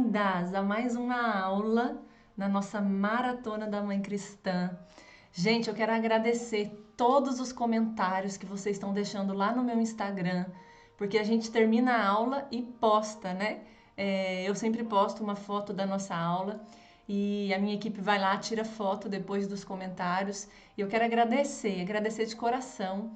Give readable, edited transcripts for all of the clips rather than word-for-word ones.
bem-vindas a mais uma aula na nossa Maratona da Mãe Cristã. Gente, eu quero agradecer todos os comentários que vocês estão deixando lá no meu Instagram, porque a gente termina a aula e posta, né? Eu sempre posto uma foto da nossa aula e a minha equipe vai lá, tira foto depois dos comentários. E eu quero agradecer de coração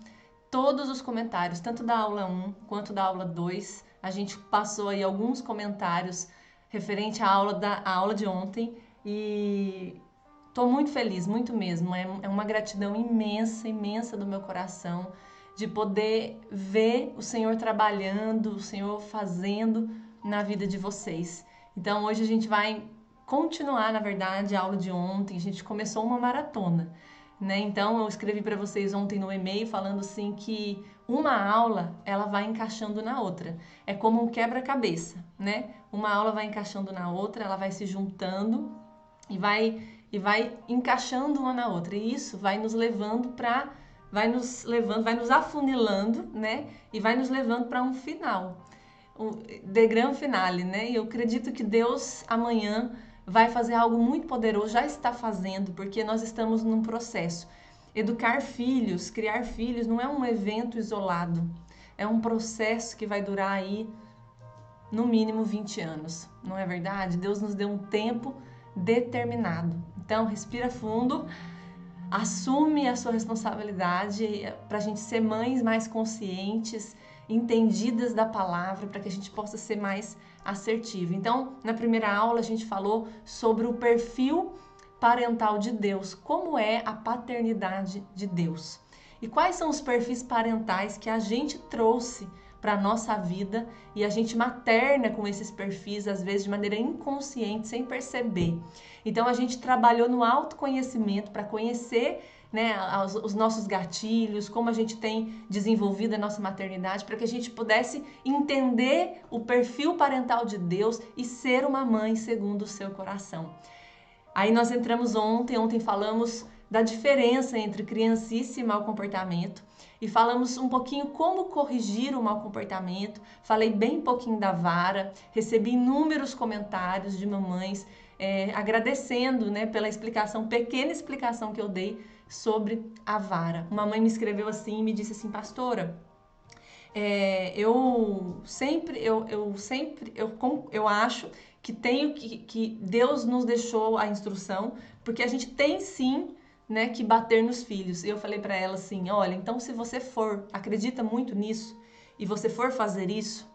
todos os comentários, tanto da aula 1 quanto da aula 2. A gente passou aí alguns comentários referente à aula de ontem e estou muito feliz, muito mesmo. É uma gratidão imensa, imensa do meu coração de poder ver o Senhor trabalhando, o Senhor fazendo na vida de vocês. Então hoje a gente vai continuar, na verdade, a aula de ontem. A gente começou uma maratona, né? Então eu escrevi para vocês ontem no e-mail falando assim que uma aula ela vai encaixando na outra. É como um quebra-cabeça, né? Uma aula vai encaixando na outra, ela vai se juntando e vai encaixando uma na outra. E isso vai nos levando para vai nos afunilando, né? E vai nos levando para um final, de grande finale, né? E eu acredito que Deus amanhã vai fazer algo muito poderoso, já está fazendo, porque nós estamos num processo. Educar filhos, criar filhos não é um evento isolado, é um processo que vai durar aí no mínimo 20 anos, não é verdade? Deus nos deu um tempo determinado. Então, respira fundo, assume a sua responsabilidade para a gente ser mães mais conscientes, entendidas da palavra, para que a gente possa ser mais assertivo. Então, na primeira aula a gente falou sobre o perfil parental de Deus, como é a paternidade de Deus. E quais são os perfis parentais que a gente trouxe para a nossa vida e a gente materna com esses perfis, às vezes de maneira inconsciente, sem perceber. Então a gente trabalhou no autoconhecimento para conhecer, né, os nossos gatilhos, como a gente tem desenvolvido a nossa maternidade, para que a gente pudesse entender o perfil parental de Deus e ser uma mãe segundo o seu coração. Aí nós entramos ontem falamos da diferença entre criancice e mau comportamento e falamos um pouquinho como corrigir o mau comportamento. Falei bem pouquinho da vara, recebi inúmeros comentários de mamães agradecendo, né, pela explicação, pequena explicação que eu dei sobre a vara. Uma mãe me escreveu assim e me disse assim: pastora, eu acho que Deus nos deixou a instrução, porque a gente tem sim, né, que bater nos filhos. E eu falei para ela assim: olha, então se você acredita muito nisso e você for fazer isso,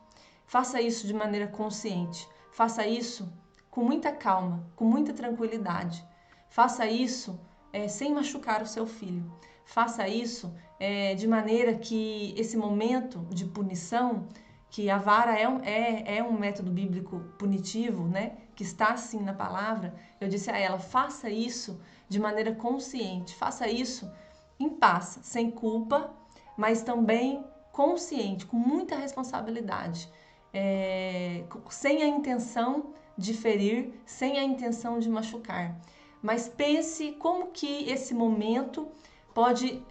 faça isso de maneira consciente, faça isso com muita calma, com muita tranquilidade, faça isso sem machucar o seu filho, faça isso de maneira que esse momento de punição, que a vara é um método bíblico punitivo, né, que está assim na palavra. Eu disse a ela: faça isso de maneira consciente, faça isso em paz, sem culpa, mas também consciente, com muita responsabilidade, sem a intenção de ferir, sem a intenção de machucar. Mas pense como que esse momento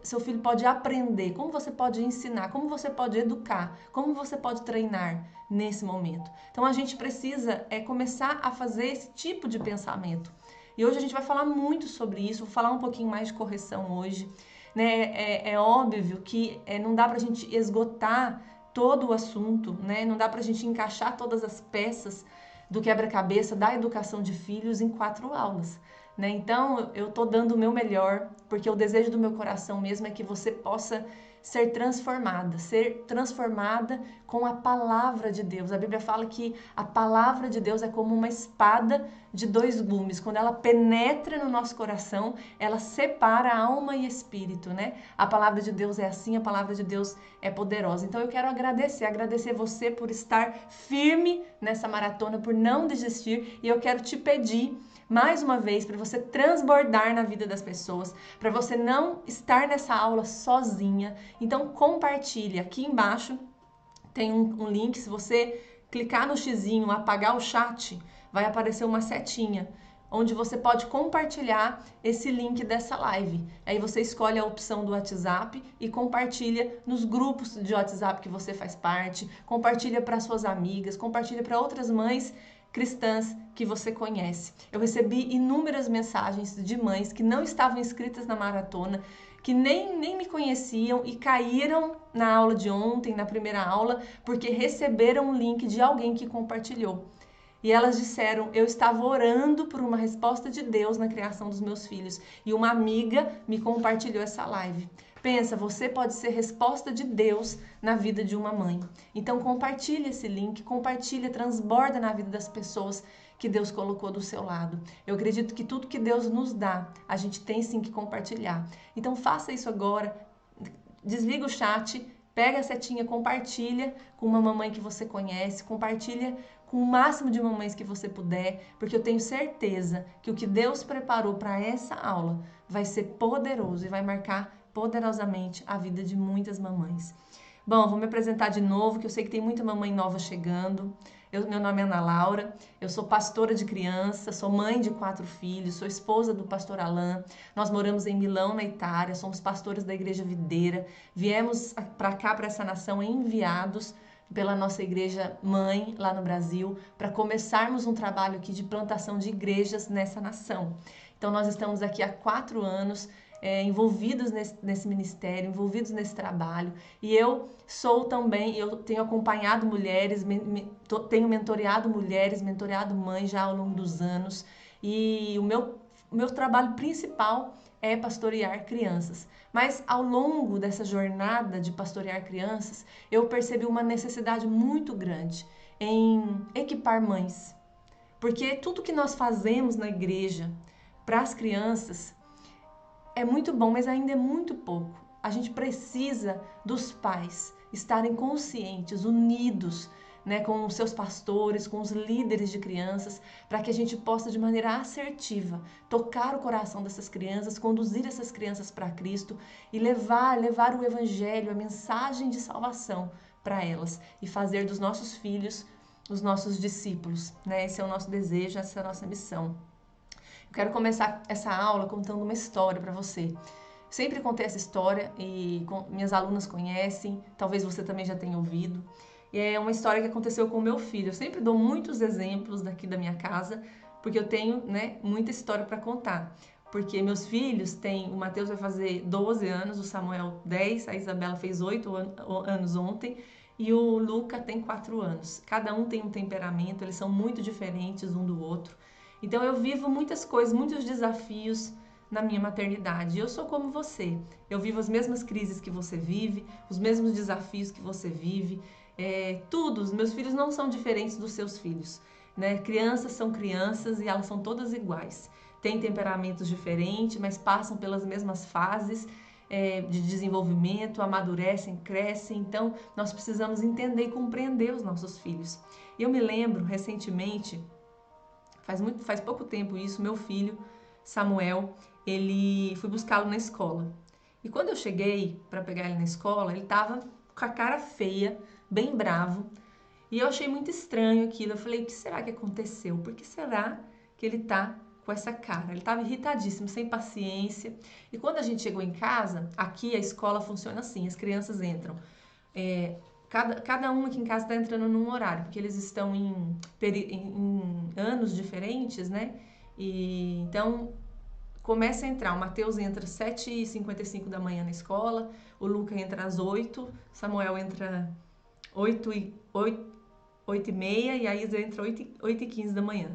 seu filho pode aprender, como você pode ensinar, como você pode educar, como você pode treinar nesse momento. Então a gente precisa começar a fazer esse tipo de pensamento. E hoje a gente vai falar muito sobre isso, vou falar um pouquinho mais de correção hoje. Né? É óbvio que não dá pra gente esgotar todo o assunto, né? Não dá pra gente encaixar todas as peças do quebra-cabeça da educação de filhos em 4 aulas. Né? Então, eu tô dando o meu melhor, porque o desejo do meu coração mesmo é que você possa ser transformada com a palavra de Deus. A Bíblia fala que a palavra de Deus é como uma espada de 2 gumes. Quando ela penetra no nosso coração, ela separa alma e espírito, né? A palavra de Deus é assim, a palavra de Deus é poderosa. Então eu quero agradecer você por estar firme nessa maratona, por não desistir, e eu quero te pedir mais uma vez para você transbordar na vida das pessoas, para você não estar nessa aula sozinha. Então compartilhe. Aqui embaixo tem um link, se você clicar no xizinho, apagar o chat, vai aparecer uma setinha, onde você pode compartilhar esse link dessa live. Aí você escolhe a opção do WhatsApp e compartilha nos grupos de WhatsApp que você faz parte, compartilha para suas amigas, compartilha para outras mães cristãs que você conhece. Eu recebi inúmeras mensagens de mães que não estavam inscritas na maratona, que nem me conheciam e caíram na aula de ontem, na primeira aula, porque receberam um link de alguém que compartilhou. E elas disseram, eu estava orando por uma resposta de Deus na criação dos meus filhos. E uma amiga me compartilhou essa live. Pensa, você pode ser resposta de Deus na vida de uma mãe. Então compartilhe esse link, compartilha, transborda na vida das pessoas que Deus colocou do seu lado. Eu acredito que tudo que Deus nos dá, a gente tem sim que compartilhar. Então faça isso agora, desliga o chat, pega a setinha, compartilha com uma mamãe que você conhece, compartilha com o máximo de mamães que você puder, porque eu tenho certeza que o que Deus preparou para essa aula vai ser poderoso e vai marcar poderosamente a vida de muitas mamães. Bom, vou me apresentar de novo, que eu sei que tem muita mamãe nova chegando. Meu nome é Ana Laura, eu sou pastora de criança, sou mãe de 4 filhos, sou esposa do pastor Alain. Nós moramos em Milão, na Itália, somos pastores da Igreja Videira. Viemos para cá, para essa nação, enviados pela nossa igreja mãe lá no Brasil, para começarmos um trabalho aqui de plantação de igrejas nessa nação. Então nós estamos aqui há 4 anos, envolvidos nesse ministério, envolvidos nesse trabalho. E eu sou também, eu tenho acompanhado mulheres, tenho mentoreado mulheres, mentoreado mães já ao longo dos anos. E o meu trabalho principal é pastorear crianças. Mas ao longo dessa jornada de pastorear crianças, eu percebi uma necessidade muito grande em equipar mães. Porque tudo que nós fazemos na igreja para as crianças é muito bom, mas ainda é muito pouco. A gente precisa dos pais estarem conscientes, unidos, né, com os seus pastores, com os líderes de crianças, para que a gente possa, de maneira assertiva, tocar o coração dessas crianças, conduzir essas crianças para Cristo e levar o evangelho, a mensagem de salvação para elas e fazer dos nossos filhos os nossos discípulos, né? Esse é o nosso desejo, essa é a nossa missão. Eu quero começar essa aula contando uma história para você. Sempre contei essa história e minhas alunas conhecem, talvez você também já tenha ouvido. E é uma história que aconteceu com o meu filho. Eu sempre dou muitos exemplos daqui da minha casa, porque eu tenho, né, muita história para contar. Porque meus filhos têm, o Mateus vai fazer 12 anos, o Samuel 10, a Isabela fez 8 anos ontem e o Luca tem 4 anos. Cada um tem um temperamento, eles são muito diferentes um do outro. Então eu vivo muitas coisas, muitos desafios na minha maternidade. Eu sou como você. Eu vivo as mesmas crises que você vive, os mesmos desafios que você vive. Tudo, os meus filhos não são diferentes dos seus filhos, né? Crianças são crianças e elas são todas iguais. Têm temperamentos diferentes, mas passam pelas mesmas fases de desenvolvimento, amadurecem, crescem. Então, nós precisamos entender e compreender os nossos filhos. E eu me lembro, recentemente, faz pouco tempo isso, meu filho, Samuel, fui buscá-lo na escola. E quando eu cheguei para pegar ele na escola, ele estava com a cara feia, bem bravo. E eu achei muito estranho aquilo. Eu falei, o que será que aconteceu? Por que será que ele tá com essa cara? Ele estava irritadíssimo, sem paciência. E quando a gente chegou em casa, aqui a escola funciona assim, as crianças entram. Cada um aqui em casa está entrando num horário, porque eles estão em anos diferentes, né? E então começa a entrar, o Mateus entra às 7h55 da manhã na escola, o Luca entra às 8, Samuel entra 8h30 e a Isa entra 8h15 da manhã.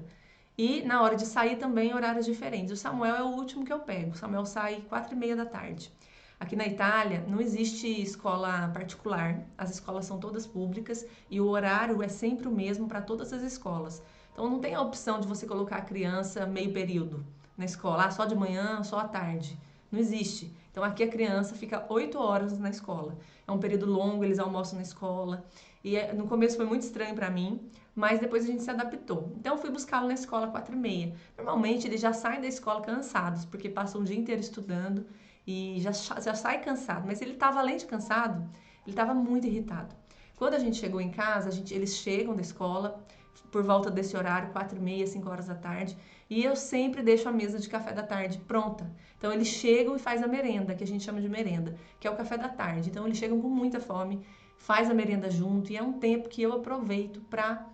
E na hora de sair também horários diferentes. O Samuel é o último que eu pego, o Samuel sai 4h30 da tarde. Aqui na Itália não existe escola particular, as escolas são todas públicas e o horário é sempre o mesmo para todas as escolas. Então não tem a opção de você colocar a criança meio período na escola, só de manhã, só à tarde. Não existe. Então aqui a criança fica 8 horas na escola. É um período longo, eles almoçam na escola. E no começo foi muito estranho para mim, mas depois a gente se adaptou. Então eu fui buscá-lo na escola 4h30. Normalmente eles já saem da escola cansados, porque passam o dia inteiro estudando e já sai cansado. Mas ele estava, além de cansado, ele estava muito irritado. Quando a gente chegou em casa, eles chegam da escola por volta desse horário, 4h30, 5 horas da tarde, e eu sempre deixo a mesa de café da tarde pronta. Então eles chegam e faz a merenda, que a gente chama de merenda, que é o café da tarde. Então eles chegam com muita fome, faz a merenda junto, e é um tempo que eu aproveito para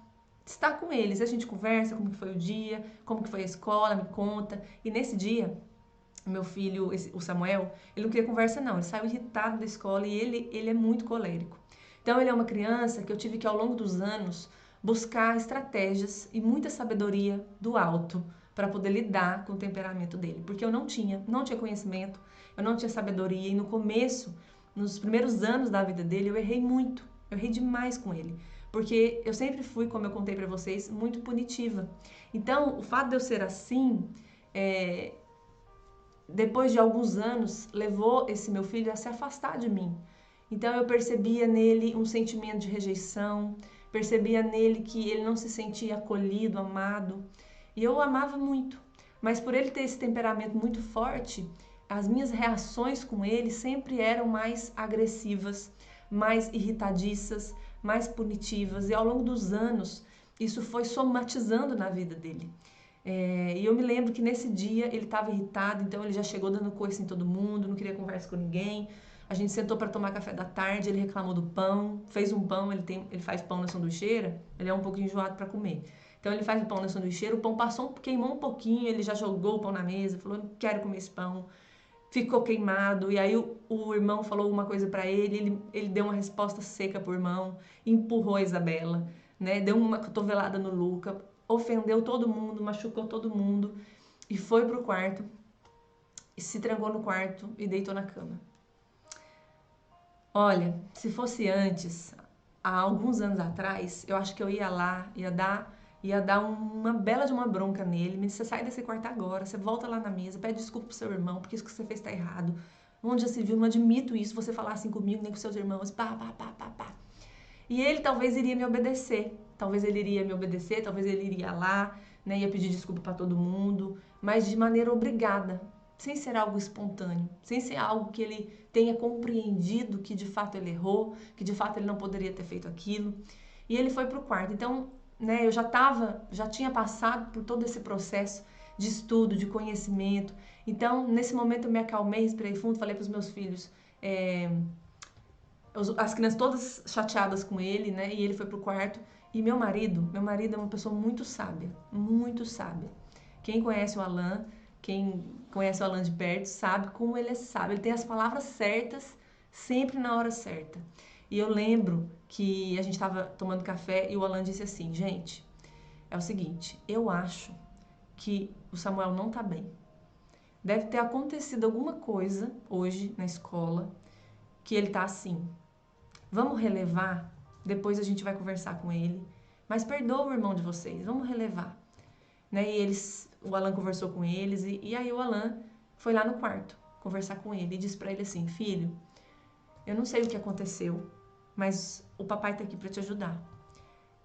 estar com eles. A gente conversa como que foi o dia, como que foi a escola, me conta. E nesse dia, meu filho, o Samuel, ele não queria conversa não, ele saiu irritado da escola e ele é muito colérico. Então ele é uma criança que eu tive que ao longo dos anos buscar estratégias e muita sabedoria do alto para poder lidar com o temperamento dele, porque eu não tinha conhecimento, eu não tinha sabedoria e no começo, nos primeiros anos da vida dele, eu errei muito, eu errei demais com ele, porque eu sempre fui, como eu contei para vocês, muito punitiva. Então, o fato de eu ser assim, depois de alguns anos, levou esse meu filho a se afastar de mim. Então eu percebia nele um sentimento de rejeição, percebia nele que ele não se sentia acolhido, amado. E eu o amava muito, mas por ele ter esse temperamento muito forte, as minhas reações com ele sempre eram mais agressivas, mais irritadiças, mais punitivas. E ao longo dos anos, isso foi somatizando na vida dele. E eu me lembro que nesse dia ele estava irritado, então ele já chegou dando coice em todo mundo, não queria conversa com ninguém. A gente sentou para tomar café da tarde, ele reclamou do pão, fez um pão, ele faz pão na sanduicheira, ele é um pouco enjoado para comer. Então ele faz o pão na sanduicheira, o pão queimou um pouquinho, ele já jogou o pão na mesa, falou, não quero comer esse pão. Ficou queimado, e aí o irmão falou uma coisa para ele deu uma resposta seca pro irmão, empurrou a Isabela, né? Deu uma cotovelada no Luca, ofendeu todo mundo, machucou todo mundo e foi pro quarto, e se trancou no quarto e deitou na cama. Olha, se fosse antes, há alguns anos atrás, eu acho que eu ia lá, ia dar uma bela de uma bronca nele. Me disse, você sai desse quarto agora, você volta lá na mesa, pede desculpa pro seu irmão, porque isso que você fez tá errado. Onde já se viu, não admito isso, você falar assim comigo, nem com seus irmãos, pá, pá, pá, pá, pá. E ele talvez iria me obedecer, talvez ele iria lá, né, ia pedir desculpa para todo mundo, mas de maneira obrigada, sem ser algo espontâneo, sem ser algo que ele tenha compreendido que de fato ele errou, que de fato ele não poderia ter feito aquilo. E ele foi para o quarto. Então, né, eu já tinha passado por todo esse processo de estudo, de conhecimento. Então, nesse momento eu me acalmei, respirei fundo, falei para os meus filhos, as crianças todas chateadas com ele, né? E ele foi pro quarto. E meu marido é uma pessoa muito sábia, muito sábia. Quem conhece o Alan de perto, sabe como ele é sábio. Ele tem as palavras certas, sempre na hora certa. E eu lembro que a gente estava tomando café e o Alan disse assim, gente, é o seguinte, eu acho que o Samuel não tá bem. Deve ter acontecido alguma coisa hoje na escola que ele tá assim. Vamos relevar, depois a gente vai conversar com ele. Mas perdoa o irmão de vocês, vamos relevar. Né? E o Alan conversou com eles e aí o Alan foi lá no quarto conversar com ele e disse para ele assim, filho, eu não sei o que aconteceu, mas o papai tá aqui para te ajudar.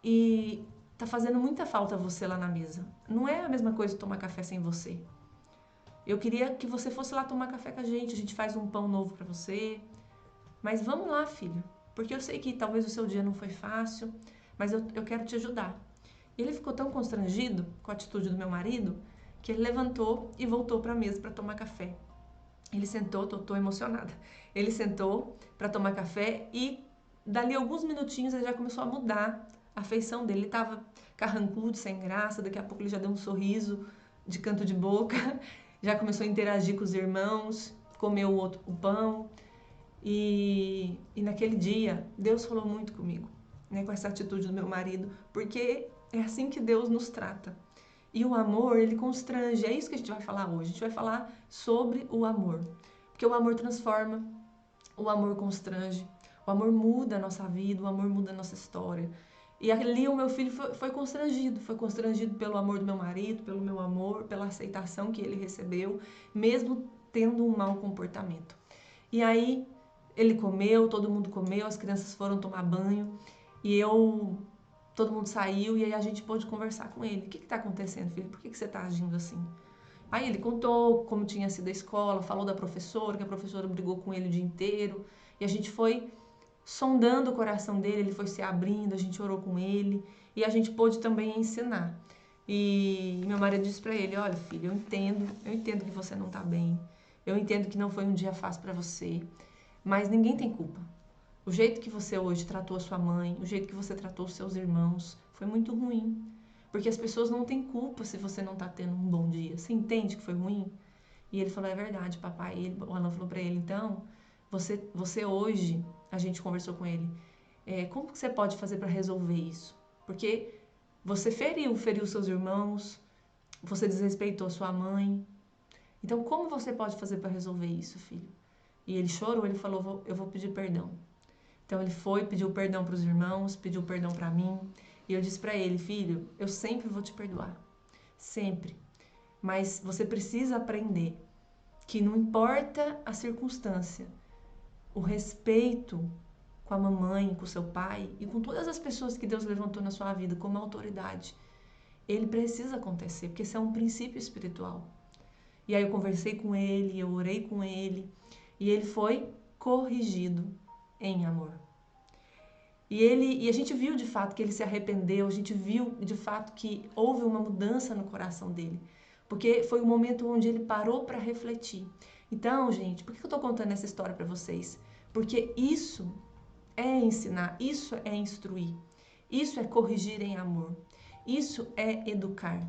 E tá fazendo muita falta você lá na mesa. Não é a mesma coisa tomar café sem você. Eu queria que você fosse lá tomar café com a gente faz um pão novo para você. Mas vamos lá, filho, porque eu sei que talvez o seu dia não foi fácil, mas eu quero te ajudar. E ele ficou tão constrangido com a atitude do meu marido que ele levantou e voltou para a mesa para tomar café. Ele sentou, tô emocionada. Ele sentou para tomar café e dali alguns minutinhos ele já começou a mudar a feição dele. Ele estava carrancudo, sem graça, daqui a pouco ele já deu um sorriso de canto de boca, já começou a interagir com os irmãos, comeu o pão. E naquele dia, Deus falou muito comigo, né, com essa atitude do meu marido, porque é assim que Deus nos trata. E o amor, ele constrange, é isso que a gente vai falar hoje. A gente vai falar sobre o amor. Porque o amor transforma, o amor constrange, o amor muda a nossa vida, o amor muda a nossa história. E ali o meu filho foi constrangido pelo amor do meu marido, pelo meu amor, pela aceitação que ele recebeu, mesmo tendo um mau comportamento. E aí ele comeu, todo mundo comeu, as crianças foram tomar banho e todo mundo saiu e aí a gente pôde conversar com ele. O que está acontecendo, filho? Por que você está agindo assim? Aí ele contou como tinha sido a escola, falou da professora, que a professora brigou com ele o dia inteiro e a gente foi sondando o coração dele, ele foi se abrindo, a gente orou com ele e a gente pôde também ensinar. E meu marido disse para ele, olha filho, eu entendo que você não está bem, eu entendo que não foi um dia fácil para você, mas ninguém tem culpa. O jeito que você hoje tratou a sua mãe, o jeito que você tratou os seus irmãos, foi muito ruim. Porque as pessoas não têm culpa se você não tá tendo um bom dia. Você entende que foi ruim? E ele falou, é verdade, papai. O Alan falou para ele, então, você hoje, a gente conversou com ele, como que você pode fazer para resolver isso? Porque você feriu seus irmãos, você desrespeitou sua mãe. Então, como você pode fazer para resolver isso, filho? E ele chorou, ele falou, eu vou pedir perdão. Então, ele foi, pediu perdão para os irmãos, pediu perdão para mim. E eu disse para ele, filho, eu sempre vou te perdoar. Sempre. Mas você precisa aprender que não importa a circunstância, o respeito com a mamãe, com o seu pai e com todas as pessoas que Deus levantou na sua vida como autoridade, ele precisa acontecer, porque isso é um princípio espiritual. E aí eu conversei com ele, eu orei com ele, e ele foi corrigido em amor. E a gente viu de fato que ele se arrependeu, a gente viu de fato que houve uma mudança no coração dele, porque foi o momento onde ele parou para refletir. Então, gente, por que eu estou contando essa história para vocês? Porque isso é ensinar, isso é instruir, isso é corrigir em amor, isso é educar.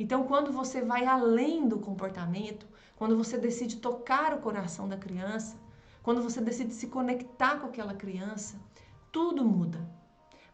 Então, quando você vai além do comportamento, quando você decide tocar o coração da criança, quando você decide se conectar com aquela criança, tudo muda.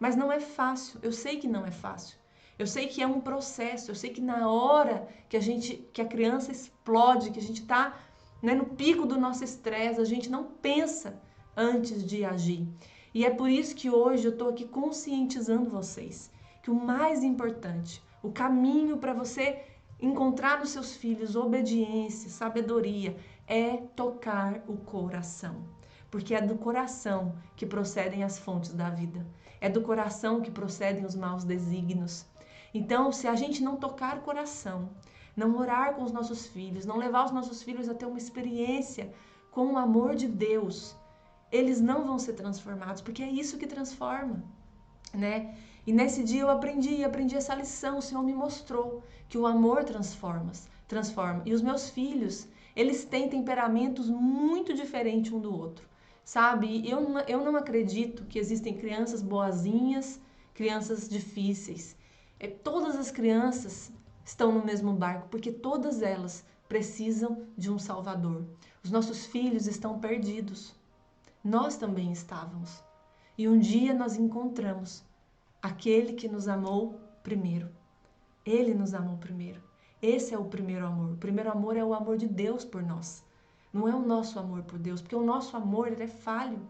Mas não é fácil, eu sei que não é fácil. Eu sei que é um processo, eu sei que na hora que a criança explode, que a gente está, né, no pico do nosso estresse, a gente não pensa antes de agir. E é por isso que hoje eu estou aqui conscientizando vocês que o mais importante, o caminho para você encontrar nos seus filhos obediência, sabedoria, é tocar o coração. Porque é do coração que procedem as fontes da vida. É do coração que procedem os maus desígnios. Então, se a gente não tocar o coração, não orar com os nossos filhos, não levar os nossos filhos a ter uma experiência com o amor de Deus, eles não vão ser transformados, porque é isso que transforma, né? E nesse dia eu aprendi essa lição, o Senhor me mostrou que o amor transforma. E os meus filhos, eles têm temperamentos muito diferentes um do outro, sabe? Eu não acredito que existem crianças boazinhas, crianças difíceis. Todas as crianças estão no mesmo barco, porque todas elas precisam de um Salvador. Os nossos filhos estão perdidos. Nós também estávamos. E um dia nós encontramos aquele que nos amou primeiro. Ele nos amou primeiro. Esse é o primeiro amor. O primeiro amor é o amor de Deus por nós. Não é o nosso amor por Deus, porque o nosso amor ele é falho.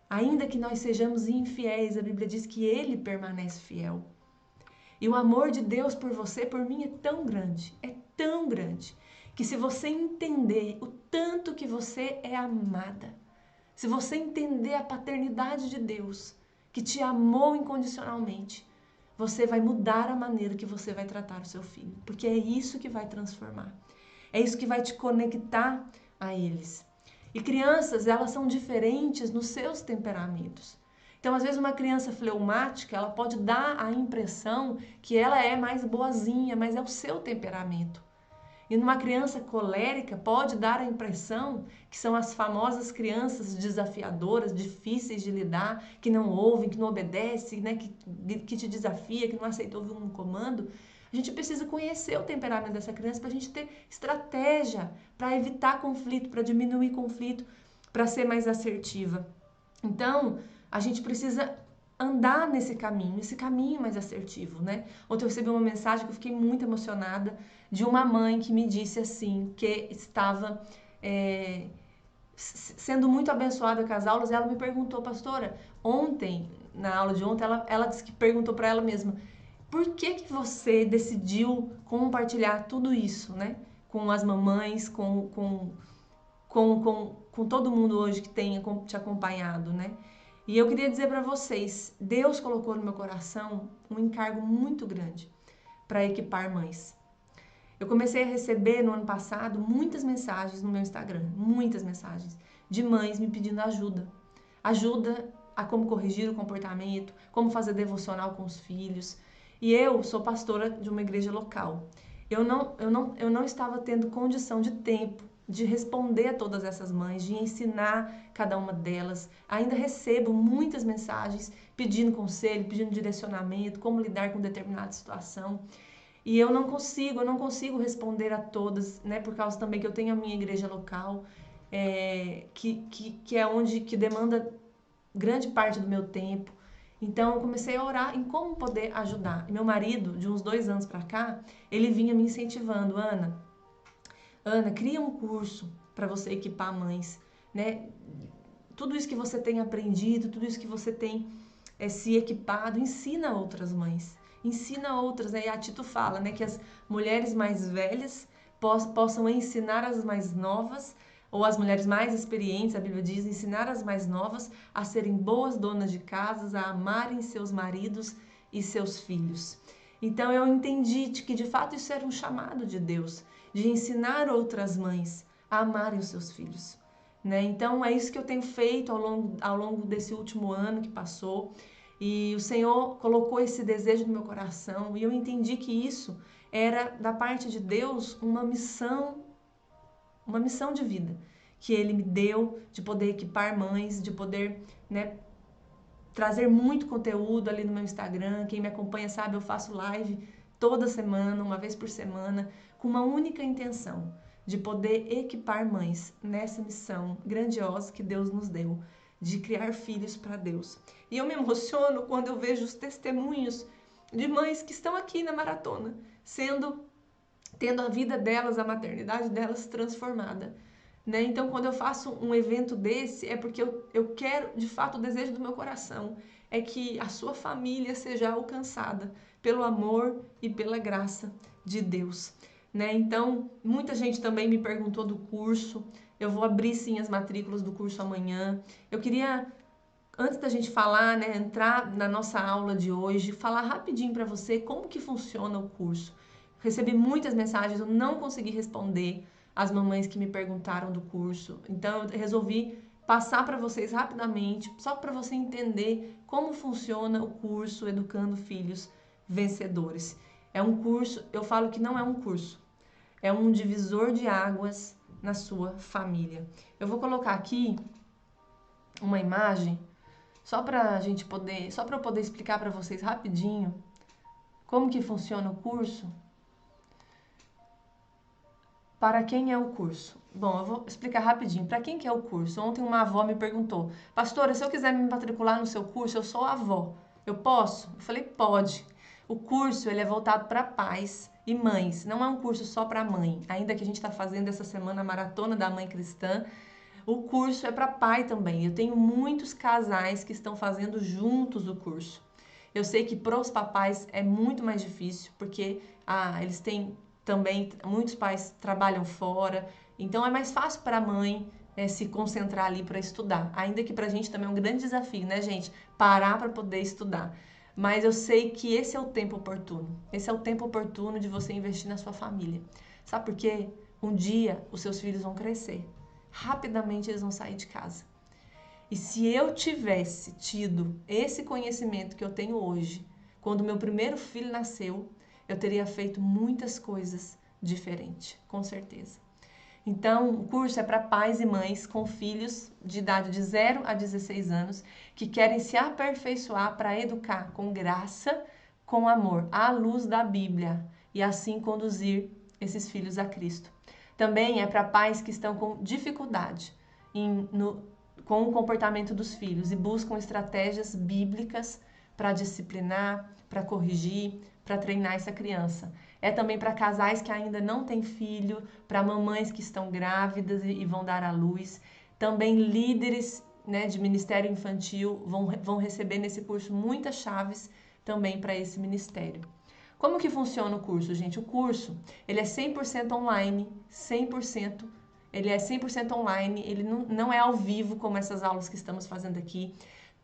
Ainda que nós sejamos infiéis, a Bíblia diz que ele permanece fiel. E o amor de Deus por você, por mim, é tão grande, que se você entender o tanto que você é amada, se você entender a paternidade de Deus, que te amou incondicionalmente, você vai mudar a maneira que você vai tratar o seu filho, porque é isso que vai transformar. É isso que vai te conectar a eles. E crianças, elas são diferentes nos seus temperamentos. Então, às vezes, uma criança fleumática, ela pode dar a impressão que ela é mais boazinha, mas é o seu temperamento. E numa criança colérica, pode dar a impressão que são as famosas crianças desafiadoras, difíceis de lidar, que não ouvem, que não obedecem, né? que te desafia, que não aceita ouvir um comando. A gente precisa conhecer o temperamento dessa criança para a gente ter estratégia para evitar conflito, para diminuir conflito, para ser mais assertiva. Então, a gente precisa andar nesse caminho, esse caminho mais assertivo, né? Ontem eu recebi uma mensagem que eu fiquei muito emocionada de uma mãe que me disse assim, que estava sendo muito abençoada com as aulas. Ela me perguntou, pastora, ontem, na aula de ontem, ela disse que perguntou para ela mesma, por que você decidiu compartilhar tudo isso, né? Com as mamães, com todo mundo hoje que tenha te acompanhado, né? E eu queria dizer para vocês, Deus colocou no meu coração um encargo muito grande para equipar mães. Eu comecei a receber no ano passado muitas mensagens no meu Instagram, muitas mensagens de mães me pedindo ajuda. Ajuda a como corrigir o comportamento, como fazer devocional com os filhos. E eu sou pastora de uma igreja local. Eu não estava tendo condição de tempo de responder a todas essas mães, de ensinar cada uma delas. Ainda recebo muitas mensagens pedindo conselho, pedindo direcionamento, como lidar com determinada situação. E eu não consigo responder a todas, né? Por causa também que eu tenho a minha igreja local, que é onde que demanda grande parte do meu tempo. Então eu comecei a orar em como poder ajudar. E meu marido, de uns 2 anos para cá, ele vinha me incentivando, Ana, cria um curso para você equipar mães, né? Tudo isso que você tem aprendido, tudo isso que você tem se equipado, ensina outras mães. Ensina outras, né? E a Tito fala, né, que as mulheres mais velhas possam ensinar as mais novas, ou as mulheres mais experientes, a Bíblia diz, ensinar as mais novas a serem boas donas de casas, a amarem seus maridos e seus filhos. Então eu entendi que de fato isso era um chamado de Deus, de ensinar outras mães a amarem os seus filhos. Né? Então é isso que eu tenho feito ao longo desse último ano que passou. E o Senhor colocou esse desejo no meu coração e eu entendi que isso era da parte de Deus uma missão de vida que Ele me deu, de poder equipar mães, de poder, né, trazer muito conteúdo ali no meu Instagram. Quem me acompanha sabe, eu faço live toda semana, uma vez por semana, com uma única intenção, de poder equipar mães nessa missão grandiosa que Deus nos deu, de criar filhos para Deus. E eu me emociono quando eu vejo os testemunhos de mães que estão aqui na maratona, tendo a vida delas, a maternidade delas transformada. Né? Então, quando eu faço um evento desse, é porque eu quero, de fato, o desejo do meu coração é que a sua família seja alcançada pelo amor e pela graça de Deus. Né? Então, muita gente também me perguntou do curso. Eu vou abrir sim as matrículas do curso amanhã. Eu queria, antes da gente falar, né, entrar na nossa aula de hoje, falar rapidinho para você como que funciona o curso. Recebi muitas mensagens, eu não consegui responder as mamães que me perguntaram do curso. Então eu resolvi passar para vocês rapidamente, só para você entender como funciona o curso Educando Filhos Vencedores. É um curso, eu falo que não é um curso, é um divisor de águas na sua família. Eu vou colocar aqui uma imagem só para eu poder explicar para vocês rapidinho como que funciona o curso. Para quem é o curso? Bom, eu vou explicar rapidinho. Para quem que é o curso? Ontem uma avó me perguntou: pastora, se eu quiser me matricular no seu curso, eu sou avó, eu posso? Eu falei: pode. O curso ele é voltado para pais e mães, não é um curso só para mãe. Ainda que a gente está fazendo essa semana a Maratona da Mãe Cristã, o curso é para pai também. Eu tenho muitos casais que estão fazendo juntos o curso. Eu sei que para os papais é muito mais difícil, porque eles têm também, muitos pais trabalham fora, então é mais fácil para a mãe se concentrar ali para estudar. Ainda que para a gente também é um grande desafio, né, gente? Parar para poder estudar. Mas eu sei que esse é o tempo oportuno. Esse é o tempo oportuno de você investir na sua família. Sabe por quê? Um dia os seus filhos vão crescer. Rapidamente eles vão sair de casa. E se eu tivesse tido esse conhecimento que eu tenho hoje, quando meu primeiro filho nasceu, eu teria feito muitas coisas diferentes, com certeza. Então, o curso é para pais e mães com filhos de idade de 0 a 16 anos que querem se aperfeiçoar para educar com graça, com amor, à luz da Bíblia e assim conduzir esses filhos a Cristo. Também é para pais que estão com dificuldade com o comportamento dos filhos e buscam estratégias bíblicas para disciplinar, para corrigir, para treinar essa criança. É também para casais que ainda não têm filho, para mamães que estão grávidas e vão dar à luz. Também líderes, né, de ministério infantil vão receber nesse curso muitas chaves também para esse ministério. Como que funciona o curso, gente? O curso, ele é 100% online, ele é 100% online, ele não é ao vivo como essas aulas que estamos fazendo aqui.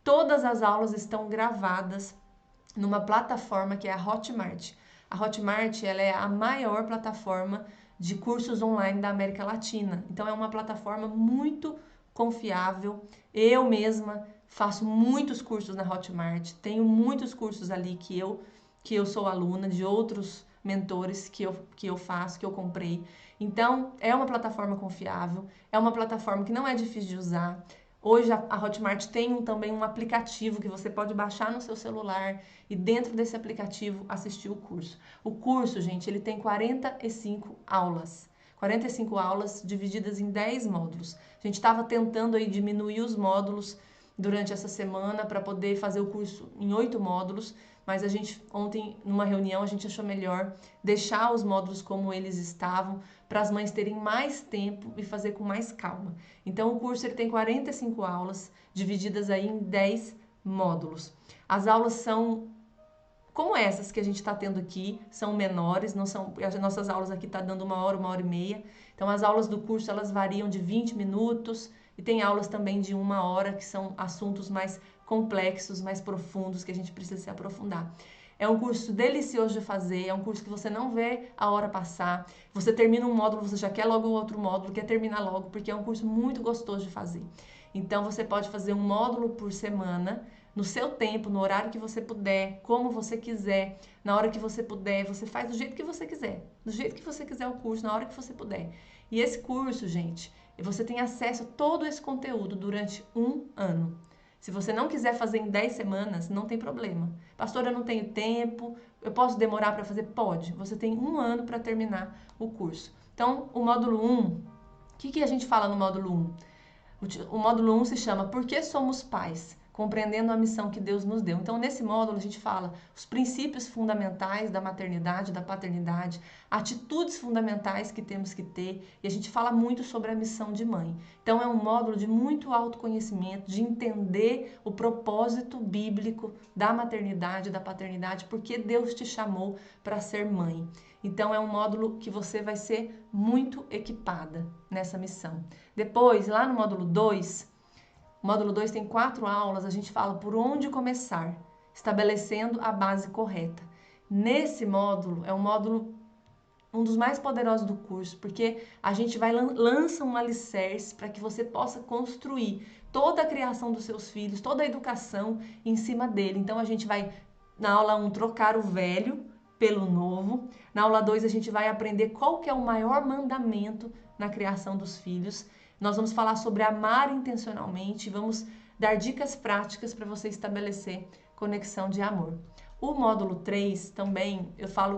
Todas as aulas estão gravadas numa plataforma que é a Hotmart. A Hotmart, ela é a maior plataforma de cursos online da América Latina. Então é uma plataforma muito confiável. Eu mesma faço muitos cursos na Hotmart, tenho muitos cursos ali que eu sou aluna de outros mentores que eu faço, que eu comprei. Então, é uma plataforma confiável, é uma plataforma que não é difícil de usar. Hoje a Hotmart tem também um aplicativo que você pode baixar no seu celular e dentro desse aplicativo assistir o curso. O curso, gente, ele tem 45 aulas. 45 aulas divididas em 10 módulos. A gente estava tentando aí diminuir os módulos durante essa semana para poder fazer o curso em 8 módulos, mas a gente ontem numa reunião a gente achou melhor deixar os módulos como eles estavam para as mães terem mais tempo e fazer com mais calma. Então o curso ele tem 45 aulas divididas aí em 10 módulos. As aulas são como essas que a gente está tendo aqui, são menores, não são, as nossas aulas aqui tá dando 1 hora e meia. Então as aulas do curso elas variam de 20 minutos e tem aulas também de 1 hora que são assuntos mais complexos, mais profundos que a gente precisa se aprofundar. É um curso delicioso de fazer, é um curso que você não vê a hora passar. Você termina um módulo, você já quer logo o outro módulo, quer terminar logo, porque é um curso muito gostoso de fazer. Então você pode fazer um módulo por semana, no seu tempo, no horário que você puder, como você quiser, na hora que você puder, você faz do jeito que você quiser, do jeito que você quiser o curso, na hora que você puder. E esse curso, gente, você tem acesso a todo esse conteúdo durante 1 ano. Se você não quiser fazer em 10 semanas, não tem problema. Pastora, eu não tenho tempo, eu posso demorar para fazer? Pode. Você tem 1 ano para terminar o curso. Então, o módulo 1, o que a gente fala no módulo 1? O módulo 1 se chama Por que somos pais? Compreendendo a missão que Deus nos deu. Então, nesse módulo, a gente fala os princípios fundamentais da maternidade, da paternidade, atitudes fundamentais que temos que ter, e a gente fala muito sobre a missão de mãe. Então, é um módulo de muito autoconhecimento, de entender o propósito bíblico da maternidade, da paternidade, porque Deus te chamou para ser mãe. Então, é um módulo que você vai ser muito equipada nessa missão. Depois, lá no módulo 2, o módulo 2 tem 4 aulas, a gente fala por onde começar, estabelecendo a base correta. Nesse módulo, é um módulo um dos mais poderosos do curso, porque a gente lança um alicerce para que você possa construir toda a criação dos seus filhos, toda a educação em cima dele. Então a gente vai, na aula 1, trocar o velho pelo novo. Na aula 2, a gente vai aprender qual que é o maior mandamento na criação dos filhos. Nós vamos falar sobre amar intencionalmente, vamos dar dicas práticas para você estabelecer conexão de amor. O módulo 3 também, eu falo,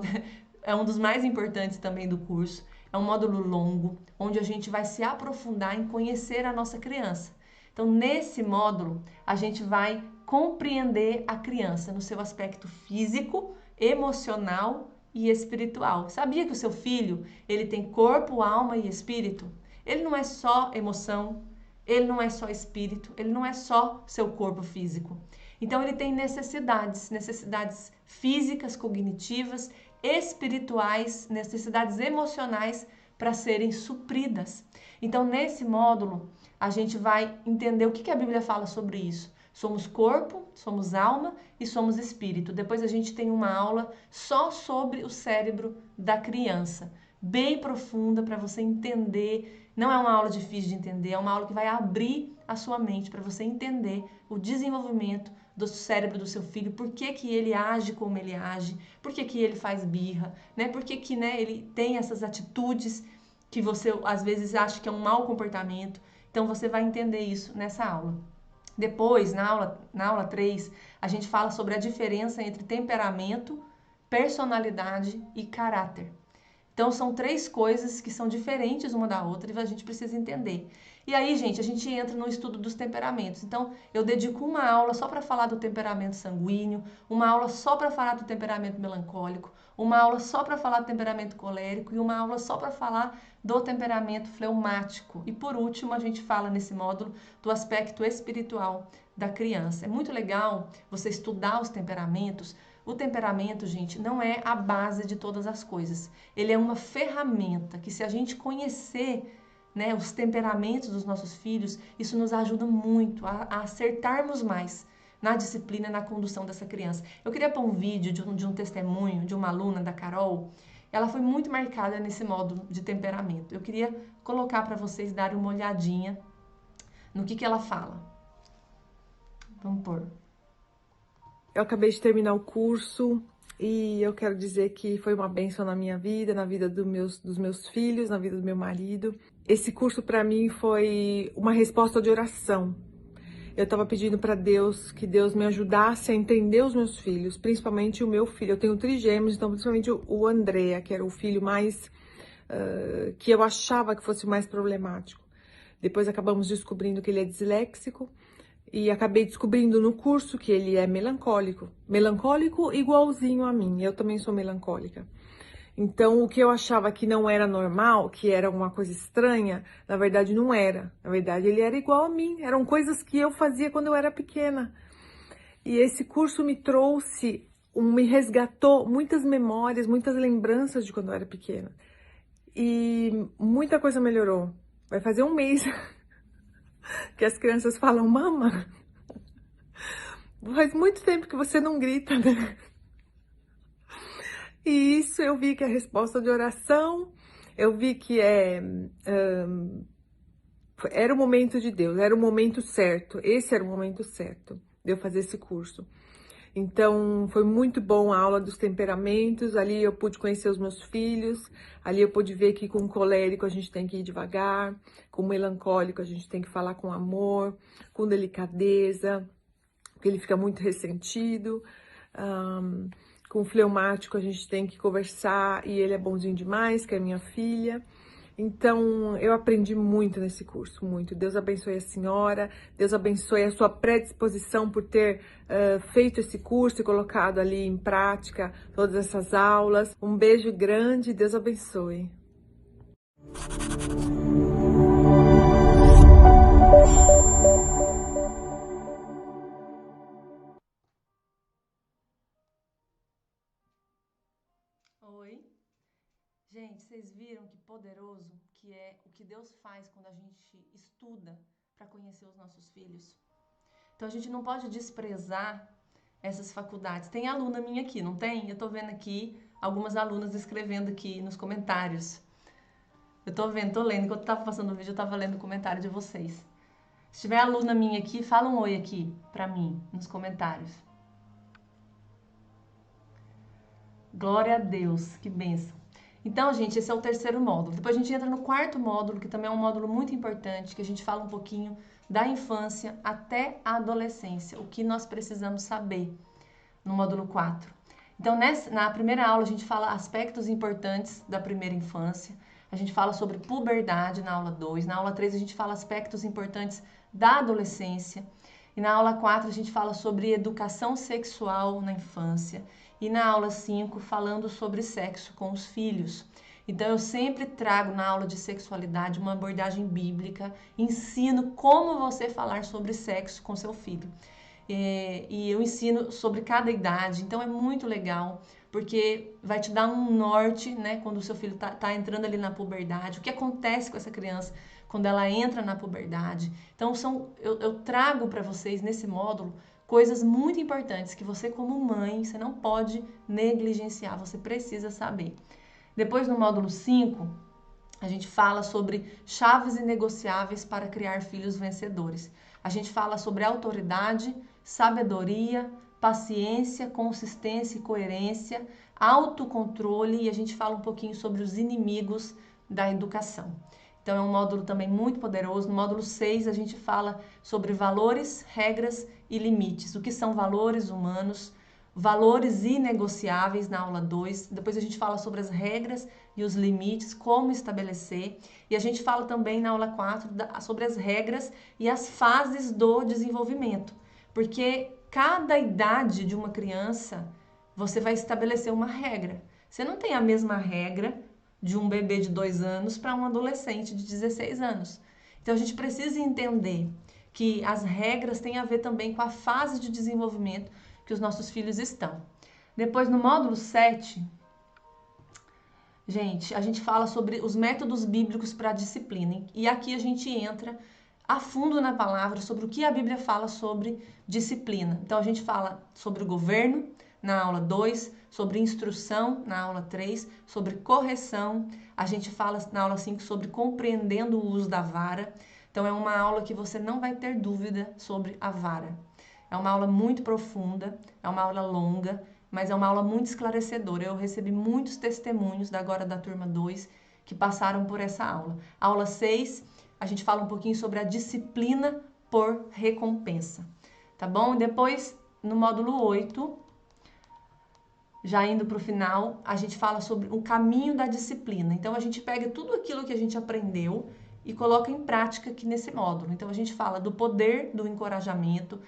é um dos mais importantes também do curso. É um módulo longo, onde a gente vai se aprofundar em conhecer a nossa criança. Então, nesse módulo, a gente vai compreender a criança no seu aspecto físico, emocional e espiritual. Sabia que o seu filho, ele tem corpo, alma e espírito? Ele não é só emoção, ele não é só espírito, ele não é só seu corpo físico. Então ele tem necessidades físicas, cognitivas, espirituais, necessidades emocionais para serem supridas. Então nesse módulo a gente vai entender o que a Bíblia fala sobre isso. Somos corpo, somos alma e somos espírito. Depois a gente tem uma aula só sobre o cérebro da criança, bem profunda para você entender. Não é uma aula difícil de entender, é uma aula que vai abrir a sua mente para você entender o desenvolvimento do cérebro do seu filho, por que ele age como ele age, por que ele faz birra, né? Por que ele tem essas atitudes que você às vezes acha que é um mau comportamento. Então você vai entender isso nessa aula. Depois, na aula 3, a gente fala sobre a diferença entre temperamento, personalidade e caráter. Então, são 3 coisas que são diferentes uma da outra e a gente precisa entender. E aí, gente, a gente entra no estudo dos temperamentos. Então, eu dedico uma aula só para falar do temperamento sanguíneo, uma aula só para falar do temperamento melancólico, uma aula só para falar do temperamento colérico e uma aula só para falar do temperamento fleumático. E por último, a gente fala nesse módulo do aspecto espiritual da criança. É muito legal você estudar os temperamentos. O temperamento, gente, não é a base de todas as coisas. Ele é uma ferramenta que, se a gente conhecer, né, os temperamentos dos nossos filhos, isso nos ajuda muito a acertarmos mais na disciplina e na condução dessa criança. Eu queria pôr um vídeo de um testemunho de uma aluna da Carol. Ela foi muito marcada nesse módulo de temperamento. Eu queria colocar para vocês darem uma olhadinha no que ela fala. Vamos pôr. Eu acabei de terminar o curso, E eu quero dizer que foi uma bênção na minha vida, na vida dos meus filhos, na vida do meu marido. Esse curso para mim foi uma resposta de oração. Eu estava pedindo para Deus que Deus me ajudasse a entender os meus filhos, principalmente o meu filho. Eu tenho trigêmeos, então principalmente o Andrea, que era o filho mais que eu achava que fosse o mais problemático. Depois acabamos descobrindo que ele é disléxico e acabei descobrindo no curso que ele é melancólico. Melancólico igualzinho a mim, eu também sou melancólica. Então, o que eu achava que não era normal, que era uma coisa estranha, na verdade não era. Na verdade, ele era igual a mim. Eram coisas que eu fazia quando eu era pequena. E esse curso me trouxe, me resgatou muitas memórias, muitas lembranças de quando eu era pequena. E muita coisa melhorou. Vai fazer um mês que as crianças falam, mama, faz muito tempo que você não grita, né? E isso eu vi que é resposta de oração, eu vi que era o momento de Deus, era o momento certo, esse era o momento certo de eu fazer esse curso. Então, foi muito bom a aula dos temperamentos, ali eu pude conhecer os meus filhos, ali eu pude ver que com o colérico a gente tem que ir devagar, com o melancólico a gente tem que falar com amor, com delicadeza, porque ele fica muito ressentido. Com o fleumático a gente tem que conversar e ele é bonzinho demais, que é minha filha. Então, eu aprendi muito nesse curso, muito. Deus abençoe a senhora, Deus abençoe a sua predisposição por ter feito esse curso e colocado ali em prática todas essas aulas. Um beijo grande, Deus abençoe. Oi. Gente, vocês viram que poderoso que é o que Deus faz quando a gente estuda para conhecer os nossos filhos? Então a gente não pode desprezar essas faculdades. Tem aluna minha aqui, não tem? Eu tô vendo aqui algumas alunas escrevendo aqui nos comentários. Eu tô vendo, tô lendo. Enquanto eu tava passando o vídeo, eu tava lendo o comentário de vocês. Se tiver aluna minha aqui, fala um oi aqui pra mim, nos comentários. Glória a Deus, que bênção. Então, gente, esse é o terceiro módulo. Depois a gente entra no quarto módulo, que também é um módulo muito importante, que a gente fala um pouquinho da infância até a adolescência, o que nós precisamos saber no módulo 4. Então, na primeira aula, a gente fala aspectos importantes da primeira infância, a gente fala sobre puberdade na aula 2, na aula 3 a gente fala aspectos importantes da adolescência, e na aula 4 a gente fala sobre educação sexual na infância, e na aula 5 falando sobre sexo com os filhos. Então eu sempre trago na aula de sexualidade uma abordagem bíblica, ensino como você falar sobre sexo com seu filho. E eu ensino sobre cada idade, então é muito legal, porque vai te dar um norte, né, quando o seu filho tá entrando ali na puberdade, o que acontece com essa criança quando ela entra na puberdade. Então eu trago para vocês nesse módulo coisas muito importantes que você como mãe, você não pode negligenciar, você precisa saber. Depois no módulo 5, a gente fala sobre chaves inegociáveis para criar filhos vencedores. A gente fala sobre autoridade, sabedoria, paciência, consistência e coerência, autocontrole e a gente fala um pouquinho sobre os inimigos da educação. Então é um módulo também muito poderoso. No módulo 6 a gente fala sobre valores, regras e limites. O que são valores humanos, valores inegociáveis na aula 2. Depois a gente fala sobre as regras e os limites, como estabelecer. E a gente fala também na aula 4 sobre as regras e as fases do desenvolvimento. Porque cada idade de uma criança, você vai estabelecer uma regra. Você não tem a mesma regra de um bebê de 2 anos para um adolescente de 16 anos. Então a gente precisa entender que as regras têm a ver também com a fase de desenvolvimento que os nossos filhos estão. Depois, no módulo 7, gente, a gente fala sobre os métodos bíblicos para a disciplina. E aqui a gente entra a fundo na palavra sobre o que a Bíblia fala sobre disciplina. Então, a gente fala sobre o governo na aula 2, sobre instrução na aula 3, sobre correção. A gente fala na aula 5 sobre compreendendo o uso da vara. Então, é uma aula que você não vai ter dúvida sobre a vara. É uma aula muito profunda, é uma aula longa, mas é uma aula muito esclarecedora. Eu recebi muitos testemunhos agora da turma 2 que passaram por essa aula. Aula 6, a gente fala um pouquinho sobre a disciplina por recompensa, tá bom? Depois, no módulo 8, já indo para o final, a gente fala sobre o caminho da disciplina. Então, a gente pega tudo aquilo que a gente aprendeu e coloca em prática aqui nesse módulo. Então, a gente fala do poder do encorajamento.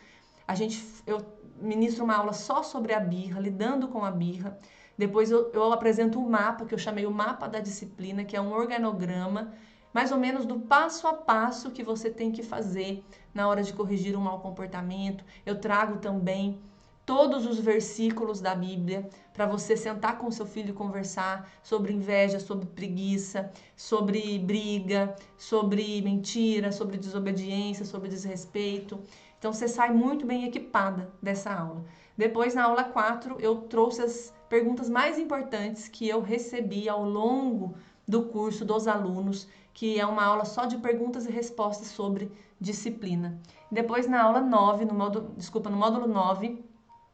Eu ministro uma aula só sobre a birra, lidando com a birra. Depois, eu apresento um mapa, que eu chamei o mapa da disciplina, que é um organograma, mais ou menos do passo a passo que você tem que fazer na hora de corrigir um mau comportamento. Eu trago também todos os versículos da Bíblia para você sentar com seu filho e conversar sobre inveja, sobre preguiça, sobre briga, sobre mentira, sobre desobediência, sobre desrespeito. Então você sai muito bem equipada dessa aula. Depois, na aula 4, eu trouxe as perguntas mais importantes que eu recebi ao longo do curso dos alunos, que é uma aula só de perguntas e respostas sobre disciplina. Depois, na aula 9, no módulo 9,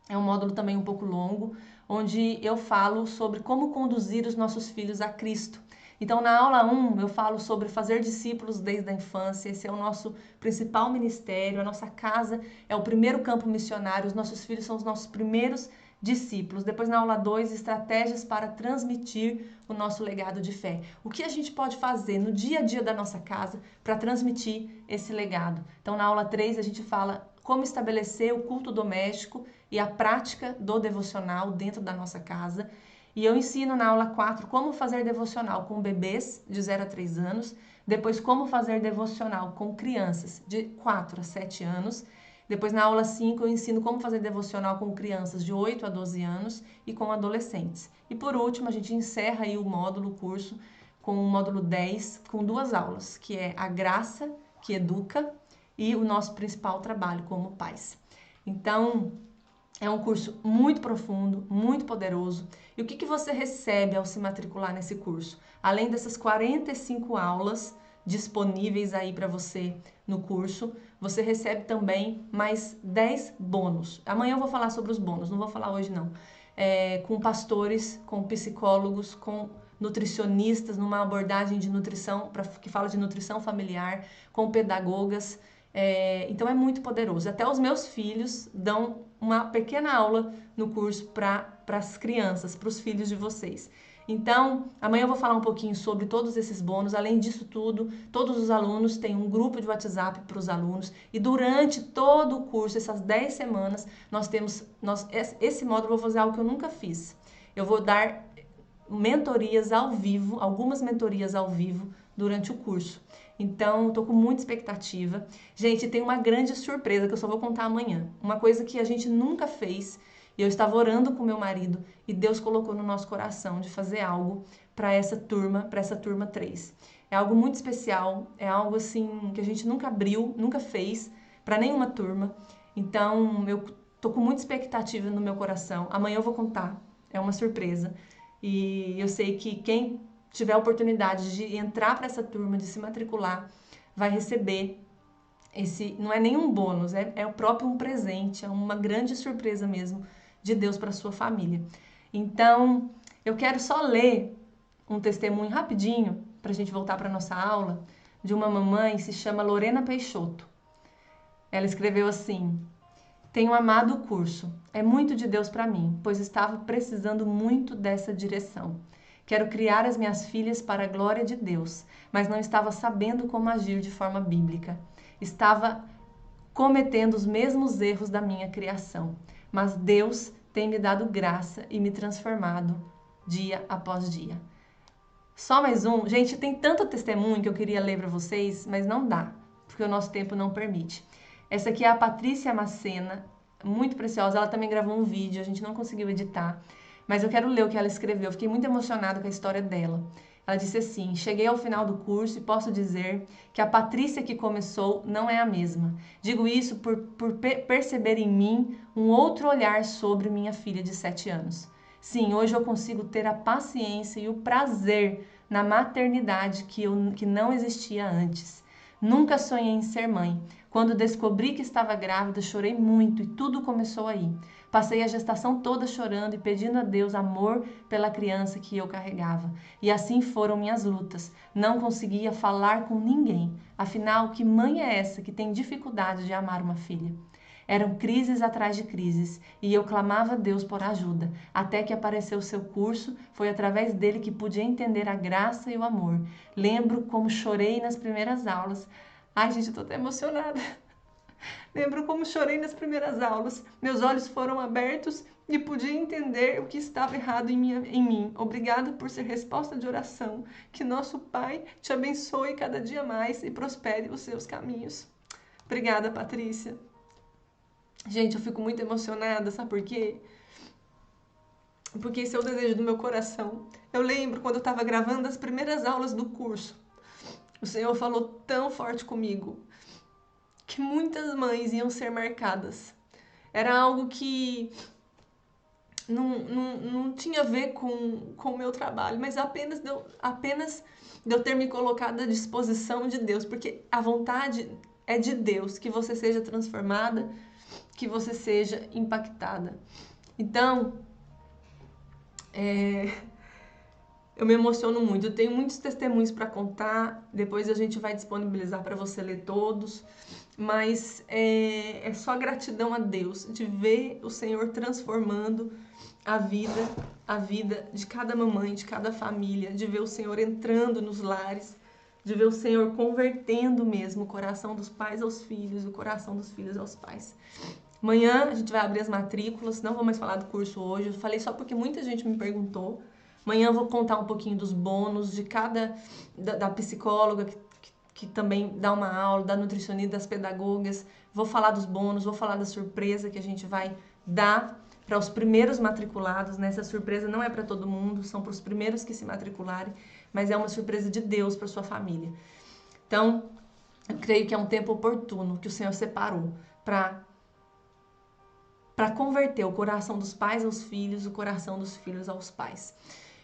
é um módulo também um pouco longo, onde eu falo sobre como conduzir os nossos filhos a Cristo. Então, na aula 1, eu falo sobre fazer discípulos desde a infância. Esse é o nosso principal ministério, a nossa casa é o primeiro campo missionário, os nossos filhos são os nossos primeiros discípulos. Depois, na aula 2, estratégias para transmitir o nosso legado de fé. O que a gente pode fazer no dia a dia da nossa casa para transmitir esse legado? Então, na aula 3, a gente fala como estabelecer o culto doméstico e a prática do devocional dentro da nossa casa. E eu ensino na aula 4 como fazer devocional com bebês de 0 a 3 anos, depois como fazer devocional com crianças de 4 a 7 anos, depois na aula 5 eu ensino como fazer devocional com crianças de 8 a 12 anos e com adolescentes. E por último, a gente encerra aí o módulo, o curso, com o módulo 10, com 2 aulas, que é a graça que educa e o nosso principal trabalho como pais. Então, é um curso muito profundo, muito poderoso. E o que você recebe ao se matricular nesse curso? Além dessas 45 aulas disponíveis aí para você no curso, você recebe também mais 10 bônus. Amanhã eu vou falar sobre os bônus, não vou falar hoje não. Com pastores, com psicólogos, com nutricionistas, numa abordagem de nutrição, que fala de nutrição familiar, com pedagogas. Então é muito poderoso. Até os meus filhos dão uma pequena aula no curso para as crianças, para os filhos de vocês. Então, amanhã eu vou falar um pouquinho sobre todos esses bônus. Além disso tudo, todos os alunos têm um grupo de WhatsApp para os alunos. E durante todo o curso, essas 10 semanas, esse módulo eu vou fazer algo que eu nunca fiz. Eu vou dar mentorias ao vivo, algumas mentorias ao vivo durante o curso. Então, estou com muita expectativa. Gente, tem uma grande surpresa que eu só vou contar amanhã. Uma coisa que a gente nunca fez. E eu estava orando com meu marido e Deus colocou no nosso coração de fazer algo para essa turma 3. É algo muito especial, é algo assim que a gente nunca abriu, nunca fez para nenhuma turma. Então, eu tô com muita expectativa no meu coração. Amanhã eu vou contar, é uma surpresa. E eu sei que quem tiver a oportunidade de entrar para essa turma, de se matricular, vai receber não é nenhum bônus, é o próprio um presente, é uma grande surpresa mesmo de Deus para sua família. Então, eu quero só ler um testemunho rapidinho para a gente voltar para nossa aula, de uma mamãe, se chama Lorena Peixoto. Ela escreveu assim: tenho amado o curso, é muito de Deus para mim, pois estava precisando muito dessa direção. Quero criar as minhas filhas para a glória de Deus, mas não estava sabendo como agir de forma bíblica. Estava cometendo os mesmos erros da minha criação, mas Deus tem me dado graça e me transformado dia após dia. Só mais um. Gente, tem tanto testemunho que eu queria ler para vocês, mas não dá, porque o nosso tempo não permite. Essa aqui é a Patrícia Macena, muito preciosa. Ela também gravou um vídeo, a gente não conseguiu editar, mas eu quero ler o que ela escreveu. Eu fiquei muito emocionada com a história dela. Ela disse assim: cheguei ao final do curso e posso dizer que a Patrícia que começou não é a mesma. Digo isso por perceber em mim um outro olhar sobre minha filha de 7 anos. Sim, hoje eu consigo ter a paciência e o prazer na maternidade que não existia antes. Nunca sonhei em ser mãe. Quando descobri que estava grávida, chorei muito e tudo começou aí. Passei a gestação toda chorando e pedindo a Deus amor pela criança que eu carregava. E assim foram minhas lutas. Não conseguia falar com ninguém. Afinal, que mãe é essa que tem dificuldade de amar uma filha? Eram crises atrás de crises e eu clamava a Deus por ajuda, até que apareceu o seu curso, foi através dele que pude entender a graça e o amor. Lembro como chorei nas primeiras aulas. Ai, gente, eu tô até emocionada. Lembro como chorei nas primeiras aulas. Meus olhos foram abertos e pude entender o que estava errado em mim. Obrigada por ser resposta de oração. Que nosso Pai te abençoe cada dia mais e prospere os seus caminhos. Obrigada, Patrícia. Gente, eu fico muito emocionada, sabe por quê? Porque esse é o desejo do meu coração. Eu lembro quando eu estava gravando as primeiras aulas do curso. O Senhor falou tão forte comigo que muitas mães iam ser marcadas. Era algo que não tinha a ver com o meu trabalho, mas apenas de eu ter me colocado à disposição de Deus, porque a vontade é de Deus, que você seja transformada, que você seja impactada. Então, eu me emociono muito. Eu tenho muitos testemunhos para contar. Depois a gente vai disponibilizar para você ler todos. Mas é só gratidão a Deus de ver o Senhor transformando a vida de cada mamãe, de cada família, de ver o Senhor entrando nos lares, de ver o Senhor convertendo mesmo o coração dos pais aos filhos, o coração dos filhos aos pais. Amanhã a gente vai abrir as matrículas, não vou mais falar do curso hoje, eu falei só porque muita gente me perguntou. Amanhã eu vou contar um pouquinho dos bônus de da psicóloga que também dá uma aula, da nutricionista, das pedagogas. Vou falar dos bônus, vou falar da surpresa que a gente vai dar para os primeiros matriculados, né? Essa surpresa não é para todo mundo, são para os primeiros que se matricularem, mas é uma surpresa de Deus para sua família. Então, eu creio que é um tempo oportuno que o Senhor separou para converter o coração dos pais aos filhos, o coração dos filhos aos pais.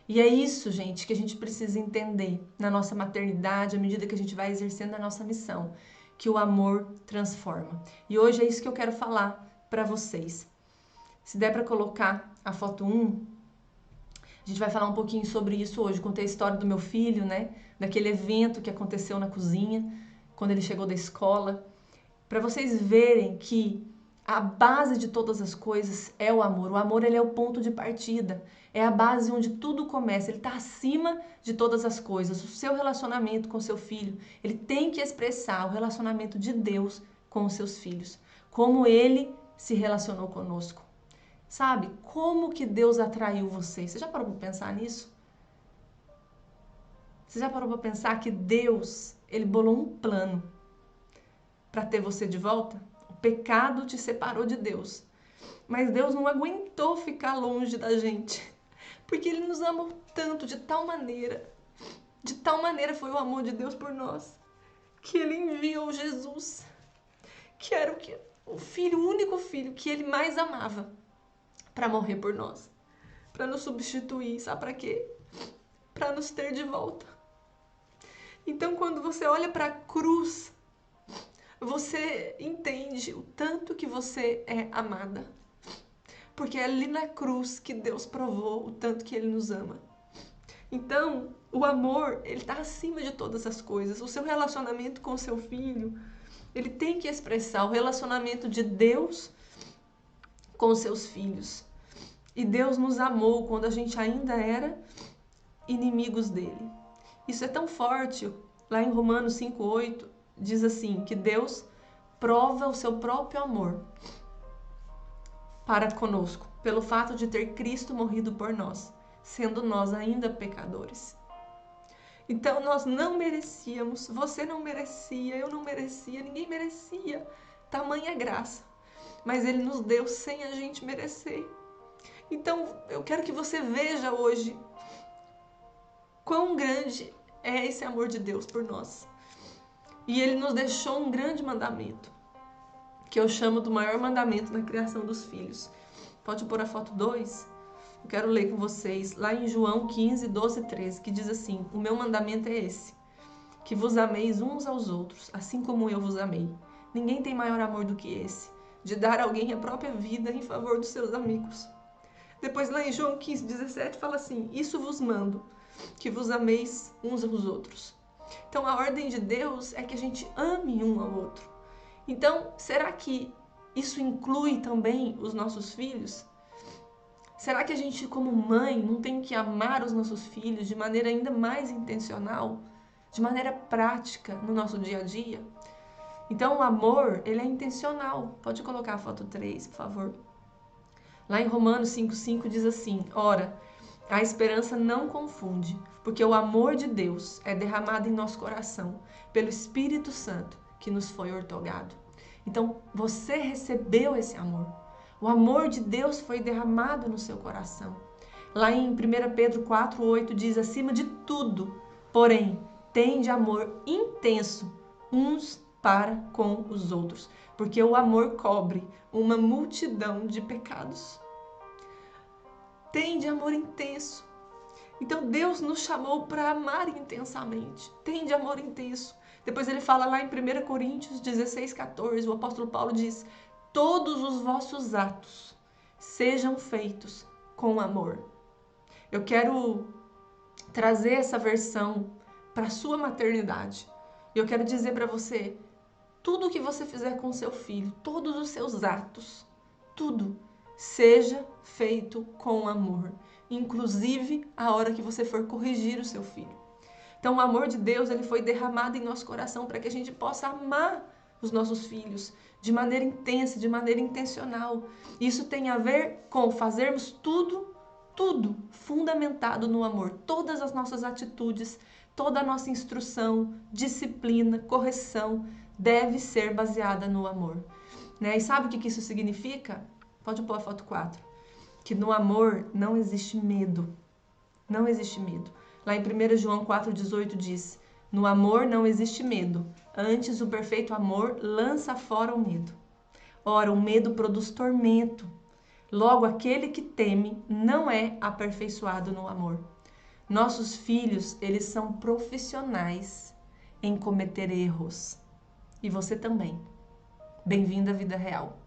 E é isso, gente, que a gente precisa entender na nossa maternidade, à medida que a gente vai exercendo a nossa missão, que o amor transforma. E hoje é isso que eu quero falar para vocês. Se der para colocar a foto 1, a gente vai falar um pouquinho sobre isso hoje. Contei a história do meu filho, né? Daquele evento que aconteceu na cozinha, quando ele chegou da escola. Para vocês verem que a base de todas as coisas é o amor. O amor, ele é o ponto de partida. É a base onde tudo começa. Ele está acima de todas as coisas. O seu relacionamento com seu filho, ele tem que expressar o relacionamento de Deus com os seus filhos. Como ele se relacionou conosco. Sabe? Como que Deus atraiu você? Você já parou para pensar nisso? Você já parou para pensar que Deus, ele bolou um plano para ter você de volta? O pecado te separou de Deus. Mas Deus não aguentou ficar longe da gente. Porque ele nos amou tanto, de tal maneira foi o amor de Deus por nós, que ele enviou Jesus, que era o filho, o único filho que ele mais amava, para morrer por nós, para nos substituir, sabe para quê? Para nos ter de volta. Então, quando você olha para a cruz, você entende o tanto que você é amada. Porque é ali na cruz que Deus provou o tanto que Ele nos ama. Então, o amor, ele está acima de todas as coisas. O seu relacionamento com o seu filho, ele tem que expressar o relacionamento de Deus com os seus filhos. E Deus nos amou quando a gente ainda era inimigos dele. Isso é tão forte. Lá em Romanos 5:8 diz assim, que Deus prova o seu próprio amor para conosco, pelo fato de ter Cristo morrido por nós, sendo nós ainda pecadores. Então nós não merecíamos, você não merecia, eu não merecia, ninguém merecia tamanha graça. Mas Ele nos deu sem a gente merecer. Então eu quero que você veja hoje quão grande é esse amor de Deus por nós. E Ele nos deixou um grande mandamento, que eu chamo do maior mandamento na criação dos filhos. Pode pôr a foto 2? Eu quero ler com vocês, lá em João 15, 12, 13, que diz assim, o meu mandamento é esse, que vos ameis uns aos outros, assim como eu vos amei. Ninguém tem maior amor do que esse, de dar a alguém a própria vida em favor dos seus amigos. Depois lá em João 15:17 fala assim: isso vos mando, que vos ameis uns aos outros. Então a ordem de Deus é que a gente ame um ao outro. Então, será que isso inclui também os nossos filhos? Será que a gente, como mãe, não tem que amar os nossos filhos de maneira ainda mais intencional, de maneira prática no nosso dia a dia? Então, o amor, ele é intencional. Pode colocar a foto 3, por favor. Lá em Romanos 5:5 diz assim: ora, a esperança não confunde, porque o amor de Deus é derramado em nosso coração pelo Espírito Santo que nos foi outorgado. Então, você recebeu esse amor. O amor de Deus foi derramado no seu coração. Lá em 1 Pedro 4:8 diz: acima de tudo, porém, tende amor intenso uns para com os outros, porque o amor cobre uma multidão de pecados. Tende amor intenso. Então Deus nos chamou para amar intensamente. Tende amor intenso. Depois ele fala lá em 1 Coríntios 16:14, o apóstolo Paulo diz: todos os vossos atos sejam feitos com amor. Eu quero trazer essa versão para a sua maternidade. Eu quero dizer para você, tudo que você fizer com seu filho, todos os seus atos, tudo, seja feito com amor. Inclusive a hora que você for corrigir o seu filho. Então o amor de Deus, ele foi derramado em nosso coração para que a gente possa amar os nossos filhos de maneira intensa, de maneira intencional. Isso tem a ver com fazermos tudo fundamentado no amor. Todas as nossas atitudes, toda a nossa instrução, disciplina, correção deve ser baseada no amor. Né? E sabe o que isso significa? Pode pôr a foto 4. Que no amor não existe medo. Não existe medo. Lá em 1 João 4:18 diz: no amor não existe medo, antes o perfeito amor lança fora o medo. Ora, o medo produz tormento. Logo, aquele que teme não é aperfeiçoado no amor. Nossos filhos, eles são profissionais em cometer erros. E você também. Bem-vindo à vida real.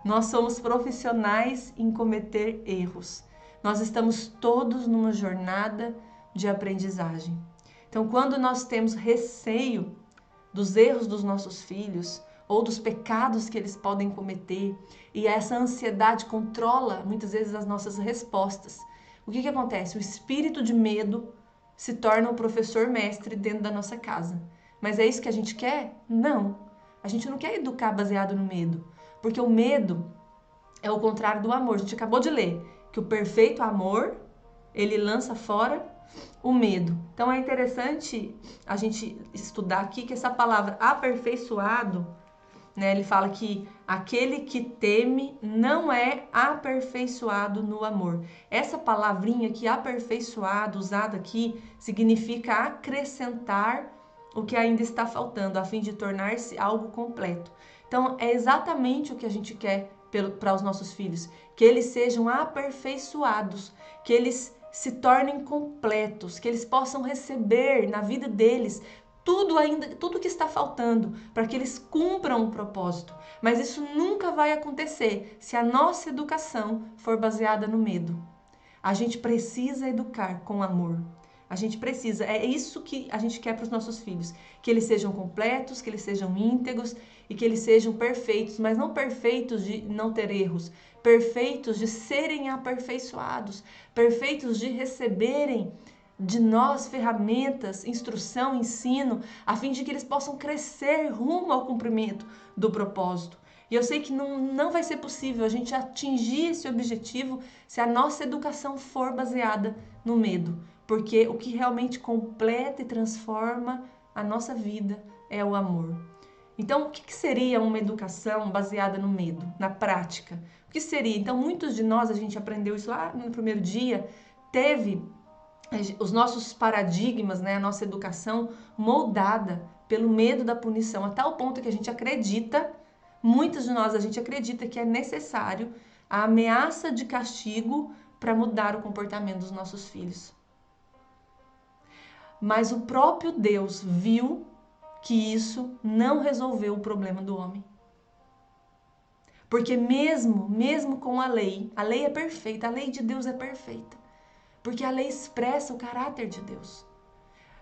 Nós somos profissionais em cometer erros. Nós estamos todos numa jornada de aprendizagem. Então, quando nós temos receio dos erros dos nossos filhos ou dos pecados que eles podem cometer e essa ansiedade controla muitas vezes as nossas respostas, o que acontece? O espírito de medo se torna o professor mestre dentro da nossa casa. Mas é isso que a gente quer? Não. A gente não quer educar baseado no medo, porque o medo é o contrário do amor. A gente acabou de ler que o perfeito amor, ele lança fora o medo. Então é interessante a gente estudar aqui que essa palavra aperfeiçoado, né, ele fala que aquele que teme não é aperfeiçoado no amor. Essa palavrinha aqui, aperfeiçoado, usada aqui, significa acrescentar o que ainda está faltando, a fim de tornar-se algo completo. Então é exatamente o que a gente quer para os nossos filhos, que eles sejam aperfeiçoados, que eles se tornem completos, que eles possam receber na vida deles tudo que está faltando para que eles cumpram o propósito. Mas isso nunca vai acontecer se a nossa educação for baseada no medo. A gente precisa educar com amor. A gente precisa, é isso que a gente quer para os nossos filhos, que eles sejam completos, que eles sejam íntegros e que eles sejam perfeitos, mas não perfeitos de não ter erros, perfeitos de serem aperfeiçoados, perfeitos de receberem de nós ferramentas, instrução, ensino, a fim de que eles possam crescer rumo ao cumprimento do propósito. E eu sei que não vai ser possível a gente atingir esse objetivo se a nossa educação for baseada no medo, porque o que realmente completa e transforma a nossa vida é o amor. Então, o que seria uma educação baseada no medo, na prática? O que seria? Então, muitos de nós, a gente aprendeu isso lá no primeiro dia, teve os nossos paradigmas, né, a nossa educação moldada pelo medo da punição, a tal ponto que a gente acredita, muitos de nós, a gente acredita que é necessário a ameaça de castigo para mudar o comportamento dos nossos filhos. Mas o próprio Deus viu que isso não resolveu o problema do homem. Porque mesmo com a lei é perfeita, a lei de Deus é perfeita. Porque a lei expressa o caráter de Deus.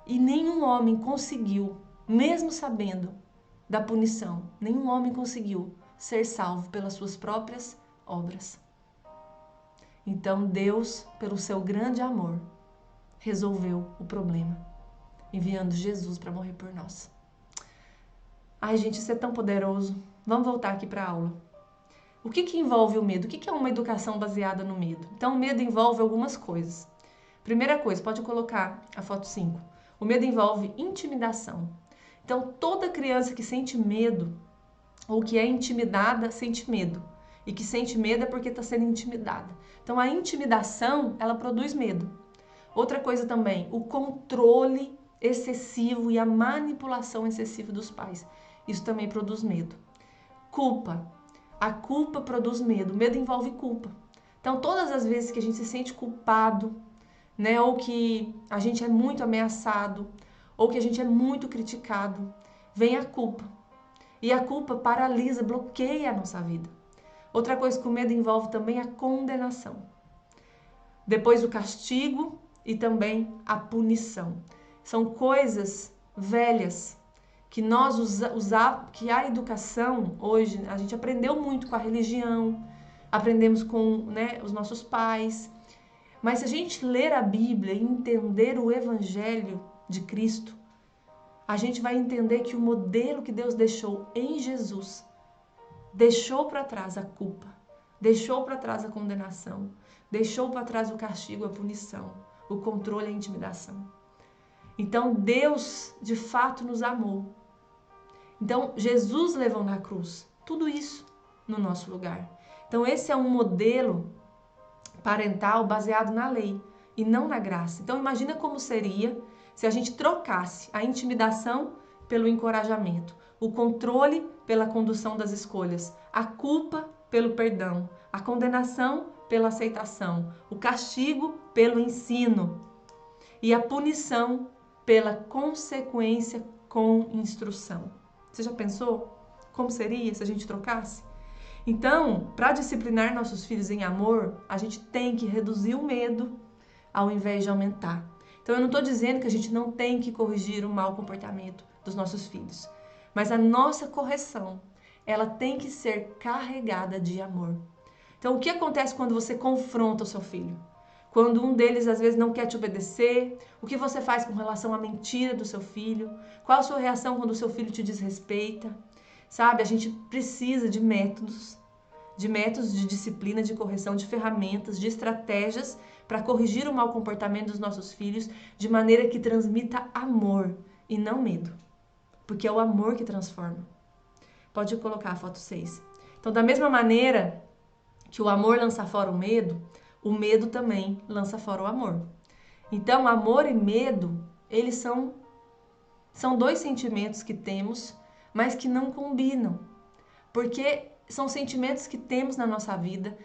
E nenhum homem conseguiu, mesmo sabendo da punição, nenhum homem conseguiu ser salvo pelas suas próprias obras. Então Deus, pelo seu grande amor, resolveu o problema, enviando Jesus para morrer por nós. Ai, gente, isso é tão poderoso. Vamos voltar aqui para a aula. O que envolve o medo? O que é uma educação baseada no medo? Então, o medo envolve algumas coisas. Primeira coisa, pode colocar a foto 5. O medo envolve intimidação. Então, toda criança que sente medo ou que é intimidada sente medo. E que sente medo é porque está sendo intimidada. Então, a intimidação, ela produz medo. Outra coisa também, o controle excessivo e a manipulação excessiva dos pais. Isso também produz medo. Culpa. A culpa produz medo. O medo envolve culpa. Então, todas as vezes que a gente se sente culpado, né, ou que a gente é muito ameaçado, ou que a gente é muito criticado, vem a culpa. E a culpa paralisa, bloqueia a nossa vida. Outra coisa que o medo envolve também é a condenação. Depois o castigo e também a punição. São coisas velhas que nós que a educação hoje, a gente aprendeu muito com a religião, aprendemos com, né, os nossos pais. Mas se a gente ler a Bíblia e entender o Evangelho de Cristo, a gente vai entender que o modelo que Deus deixou em Jesus deixou para trás a culpa, deixou para trás a condenação, deixou para trás o castigo, a punição, o controle e a intimidação. Então Deus de fato nos amou. Então Jesus levou na cruz tudo isso no nosso lugar. Então esse é um modelo parental baseado na lei e não na graça. Então imagina como seria se a gente trocasse a intimidação pelo encorajamento, o controle pela condução das escolhas, a culpa pelo perdão, a condenação pela aceitação, o castigo pelo ensino e a punição pela consequência com instrução. Você já pensou como seria se a gente trocasse? Então, para disciplinar nossos filhos em amor, a gente tem que reduzir o medo ao invés de aumentar. Então, eu não estou dizendo que a gente não tem que corrigir o mau comportamento dos nossos filhos, mas a nossa correção, ela tem que ser carregada de amor. Então, o que acontece quando você confronta o seu filho? Quando um deles, às vezes, não quer te obedecer? O que você faz com relação à mentira do seu filho? Qual a sua reação quando o seu filho te desrespeita? Sabe, a gente precisa de métodos de disciplina, de correção, de ferramentas, de estratégias para corrigir o mau comportamento dos nossos filhos de maneira que transmita amor e não medo. Porque é o amor que transforma. Pode colocar a foto 6. Então, da mesma maneira que o amor lança fora o medo também lança fora o amor. Então, amor e medo, eles são dois sentimentos que temos, mas que não combinam. Porque são sentimentos que temos na nossa vida,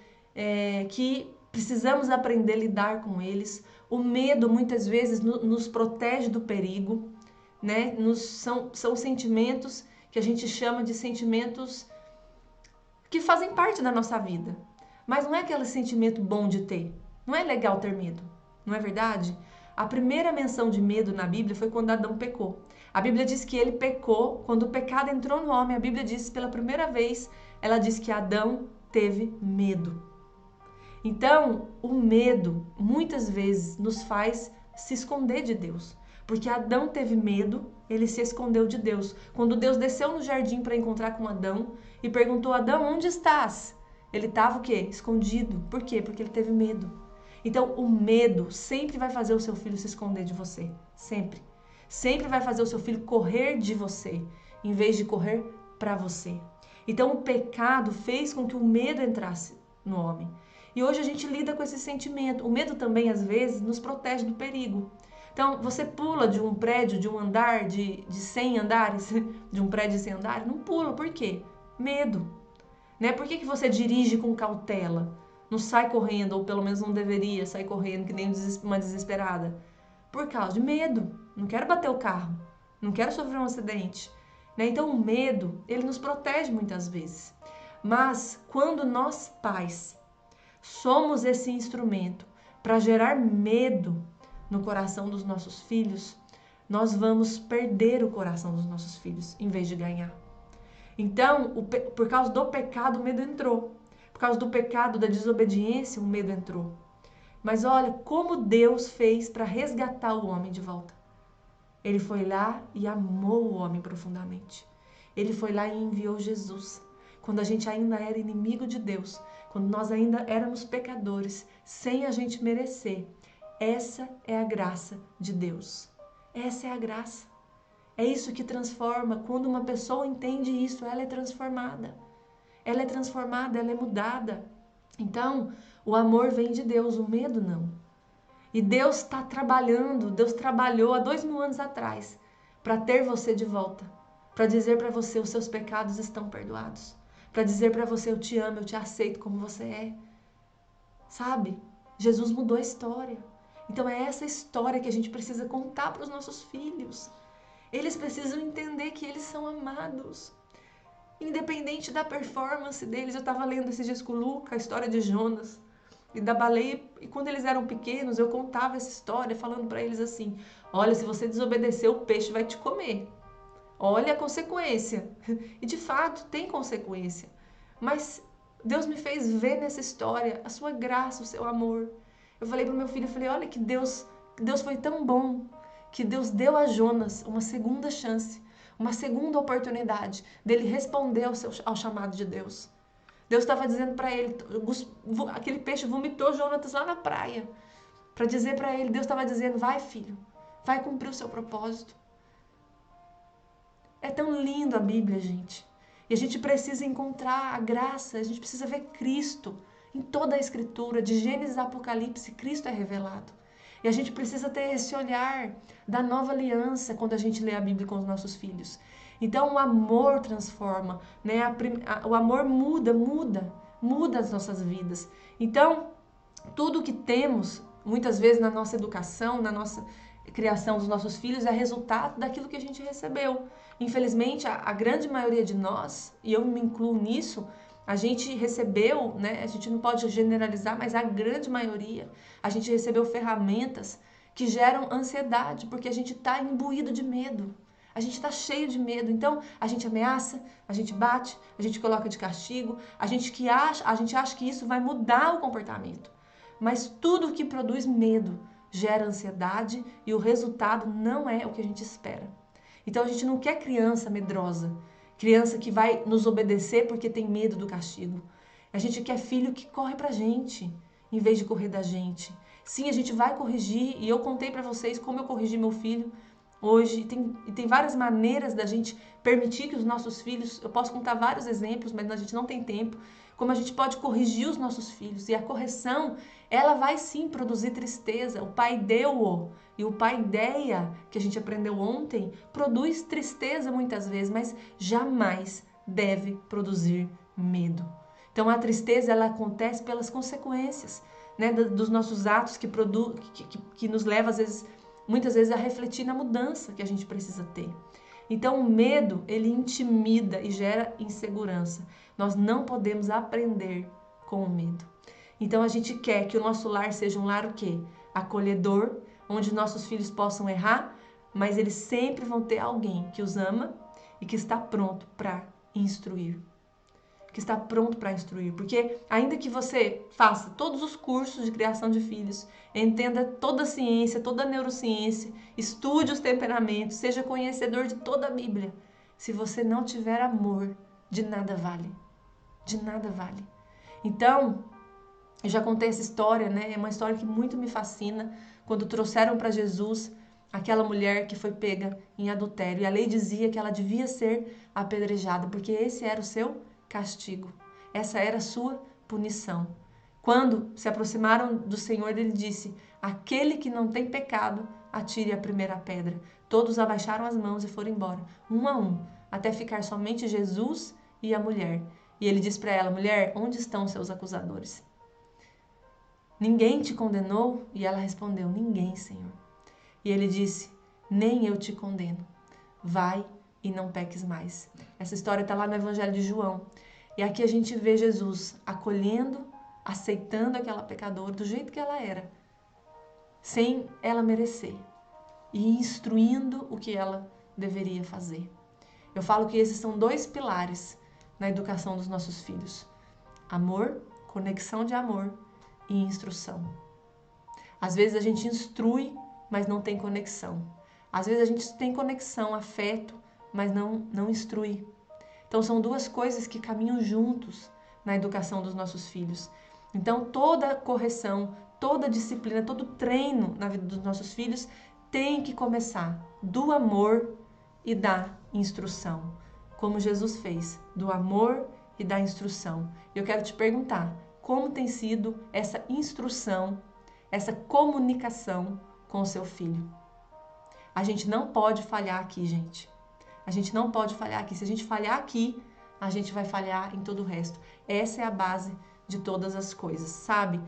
que precisamos aprender a lidar com eles. O medo, muitas vezes, nos protege do perigo, né? São sentimentos que a gente chama de sentimentos que fazem parte da nossa vida. Mas não é aquele sentimento bom de ter. Não é legal ter medo, não é verdade? A primeira menção de medo na Bíblia foi quando Adão pecou. A Bíblia diz que ele pecou quando o pecado entrou no homem. A Bíblia diz pela primeira vez, ela diz que Adão teve medo. Então, o medo muitas vezes nos faz se esconder de Deus. Porque Adão teve medo, ele se escondeu de Deus. Quando Deus desceu no jardim para encontrar com Adão e perguntou: Adão, onde estás? Ele estava o quê? Escondido. Por quê? Porque ele teve medo. Então, o medo sempre vai fazer o seu filho se esconder de você. Sempre. Sempre vai fazer o seu filho correr de você, em vez de correr para você. Então, o pecado fez com que o medo entrasse no homem. E hoje a gente lida com esse sentimento. O medo também, às vezes, nos protege do perigo. Então, você pula de um prédio, de um andar, de 100 andares, de um prédio de 100 andares? Não pula. Por quê? Medo. Né? Por que você dirige com cautela? Não sai correndo, ou pelo menos não deveria sair correndo, que nem uma desesperada. Por causa de medo. Não quero bater o carro. não quero sofrer um acidente, né? Então o medo, ele nos protege muitas vezes. Mas quando nós pais somos esse instrumento para gerar medo no coração dos nossos filhos, nós vamos perder o coração dos nossos filhos em vez de ganhar. Então, por causa do pecado, o medo entrou. Por causa do pecado, da desobediência, o medo entrou. Mas olha como Deus fez para resgatar o homem de volta. Ele foi lá e amou o homem profundamente. Ele foi lá e enviou Jesus. Quando a gente ainda era inimigo de Deus, quando nós ainda éramos pecadores, sem a gente merecer. Essa é a graça de Deus. Essa é a graça. É isso que transforma. Quando uma pessoa entende isso, ela é transformada. Ela é transformada, ela é mudada. Então, o amor vem de Deus, o medo não. E Deus está trabalhando, Deus trabalhou há 2000 anos atrás para ter você de volta. Para dizer para você, os seus pecados estão perdoados. Para dizer para você, eu te amo, eu te aceito como você é. Sabe? Jesus mudou a história. Então é essa história que a gente precisa contar para os nossos filhos. Eles precisam entender que eles são amados. Independente da performance deles. Eu estava lendo esses dias com o Luca, a história de Jonas e da baleia. E quando eles eram pequenos, eu contava essa história falando para eles assim: olha, se você desobedecer, o peixe vai te comer. Olha a consequência. E de fato tem consequência. Mas Deus me fez ver nessa história a sua graça, o seu amor. Eu falei para o meu filho, eu falei, olha que Deus foi tão bom, que Deus deu a Jonas uma segunda chance, uma segunda oportunidade dele responder ao chamado de Deus. Deus estava dizendo para ele, aquele peixe vomitou Jonas lá na praia, para dizer para ele, Deus estava dizendo, vai filho, vai cumprir o seu propósito. É tão lindo a Bíblia, gente. E a gente precisa encontrar a graça, a gente precisa ver Cristo. Em toda a Escritura, de Gênesis a Apocalipse, Cristo é revelado. E a gente precisa ter esse olhar da nova aliança quando a gente lê a Bíblia com os nossos filhos. Então o amor transforma, né? O amor muda as nossas vidas. Então, tudo que temos, muitas vezes na nossa educação, na nossa criação dos nossos filhos, é resultado daquilo que a gente recebeu. Infelizmente, a grande maioria de nós, e eu me incluo nisso, a gente recebeu, né? A gente não pode generalizar, mas a grande maioria, a gente recebeu ferramentas que geram ansiedade, porque a gente está imbuído de medo. A gente está cheio de medo, então a gente ameaça, a gente bate, a gente coloca de castigo, a gente acha que isso vai mudar o comportamento. Mas tudo que produz medo gera ansiedade e o resultado não é o que a gente espera. Então a gente não quer criança medrosa, criança que vai nos obedecer porque tem medo do castigo. A gente quer filho que corre pra gente, em vez de correr da gente. Sim, a gente vai corrigir, e eu contei pra vocês como eu corrigi meu filho hoje. Tem várias maneiras da gente permitir que os nossos filhos, eu posso contar vários exemplos, mas a gente não tem tempo, como a gente pode corrigir os nossos filhos. E a correção, ela vai sim produzir tristeza. O pai deu e o paideia, que a gente aprendeu ontem, produz tristeza muitas vezes, mas jamais deve produzir medo. Então a tristeza, ela acontece pelas consequências, né, dos nossos atos que nos leva muitas vezes a refletir na mudança que a gente precisa ter. Então o medo, ele intimida e gera insegurança. Nós não podemos aprender com o medo. Então a gente quer que o nosso lar seja um lar o quê? Acolhedor, onde nossos filhos possam errar, mas eles sempre vão ter alguém que os ama e que está pronto para instruir. Que está pronto para instruir. Porque ainda que você faça todos os cursos de criação de filhos, entenda toda a ciência, toda a neurociência, estude os temperamentos, seja conhecedor de toda a Bíblia, se você não tiver amor, de nada vale. De nada vale. Então, eu já contei essa história, né? É uma história que muito me fascina. Quando trouxeram para Jesus aquela mulher que foi pega em adultério, e a lei dizia que ela devia ser apedrejada, porque esse era o seu castigo. Essa era a sua punição. Quando se aproximaram do Senhor, ele disse: aquele que não tem pecado, atire a primeira pedra. Todos abaixaram as mãos e foram embora, um a um, até ficar somente Jesus e a mulher. E ele disse para ela: mulher, onde estão seus acusadores? Ninguém te condenou? E ela respondeu: ninguém, Senhor. E ele disse: nem eu te condeno. vai e não peques mais. Essa história está lá no Evangelho de João. E aqui a gente vê Jesus acolhendo, aceitando aquela pecadora do jeito que ela era, sem ela merecer, e instruindo o que ela deveria fazer. Eu falo que esses são 2 pilares na educação dos nossos filhos: amor, conexão de amor e instrução. Às vezes a gente instrui, mas não tem conexão. Às vezes a gente tem conexão, afeto, mas não instrui. Então são 2 coisas que caminham juntos na educação dos nossos filhos. Então toda correção, toda disciplina, todo treino na vida dos nossos filhos tem que começar do amor e da instrução, como Jesus fez, do amor e da instrução. Eu quero te perguntar, como tem sido essa instrução, essa comunicação com o seu filho? A gente não pode falhar aqui, gente. A gente não pode falhar aqui. Se a gente falhar aqui, a gente vai falhar em todo o resto. Essa é a base de todas as coisas, sabe?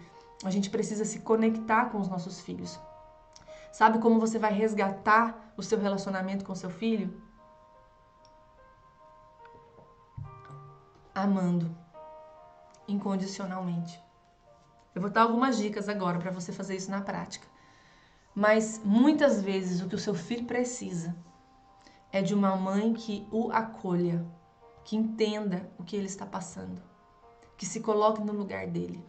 A gente precisa se conectar com os nossos filhos. Sabe como você vai resgatar o seu relacionamento com seu filho? Amando incondicionalmente. Eu vou dar algumas dicas agora para você fazer isso na prática. Mas muitas vezes o que o seu filho precisa é de uma mãe que o acolha, que entenda o que ele está passando, que se coloque no lugar dele.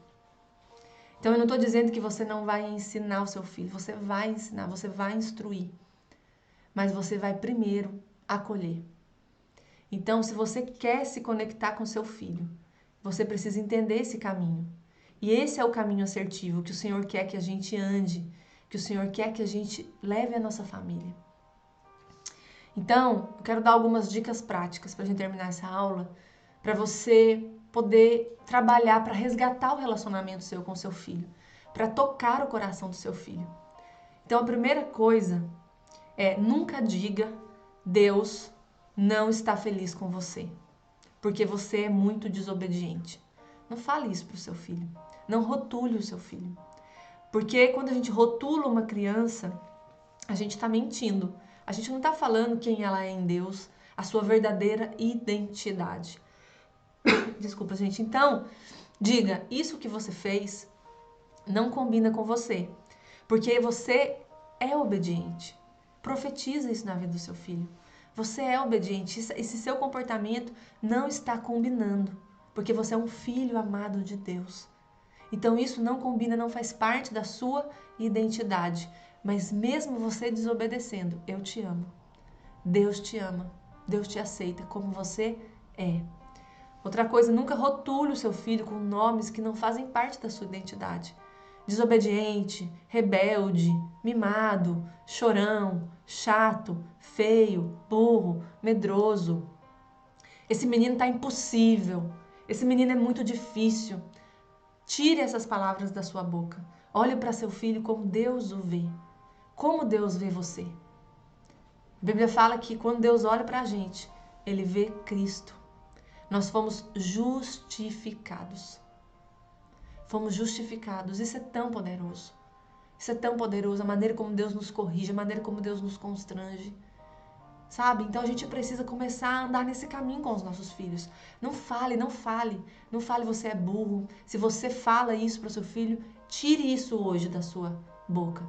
Então eu não estou dizendo que você não vai ensinar o seu filho, você vai ensinar, você vai instruir, mas você vai primeiro acolher. Então, se você quer se conectar com seu filho, você precisa entender esse caminho. E esse é o caminho assertivo que o Senhor quer que a gente ande, que o Senhor quer que a gente leve a nossa família. Então, eu quero dar algumas dicas práticas para a gente terminar essa aula, para você poder trabalhar para resgatar o relacionamento seu com seu filho, para tocar o coração do seu filho. Então, a primeira coisa é nunca diga Deus não está feliz com você, porque você é muito desobediente. Não fale isso para o seu filho. Não rotule o seu filho. Porque quando a gente rotula uma criança, a gente está mentindo. A gente não está falando quem ela é em Deus, a sua verdadeira identidade. Desculpa, gente. Então, diga, isso que você fez não combina com você, porque você é obediente. Profetiza isso na vida do seu filho. Você é obediente. Esse seu comportamento não está combinando, porque você é um filho amado de Deus. Então isso não combina, não faz parte da sua identidade. Mas mesmo você desobedecendo, eu te amo. Deus te ama. Deus te aceita como você é. Outra coisa, nunca rotule o seu filho com nomes que não fazem parte da sua identidade. Desobediente, rebelde, mimado, chorão, chato, feio, burro, medroso. Esse menino tá impossível. Esse menino é muito difícil. Tire essas palavras da sua boca. Olhe para seu filho como Deus o vê. Como Deus vê você. A Bíblia fala que quando Deus olha para a gente, Ele vê Cristo. Nós fomos justificados. Fomos justificados. Isso é tão poderoso. Isso é tão poderoso. A maneira como Deus nos corrige, a maneira como Deus nos constrange. Sabe? Então a gente precisa começar a andar nesse caminho com os nossos filhos. Não fale, não fale. Não fale você é burro. Se você fala isso para o seu filho, tire isso hoje da sua boca.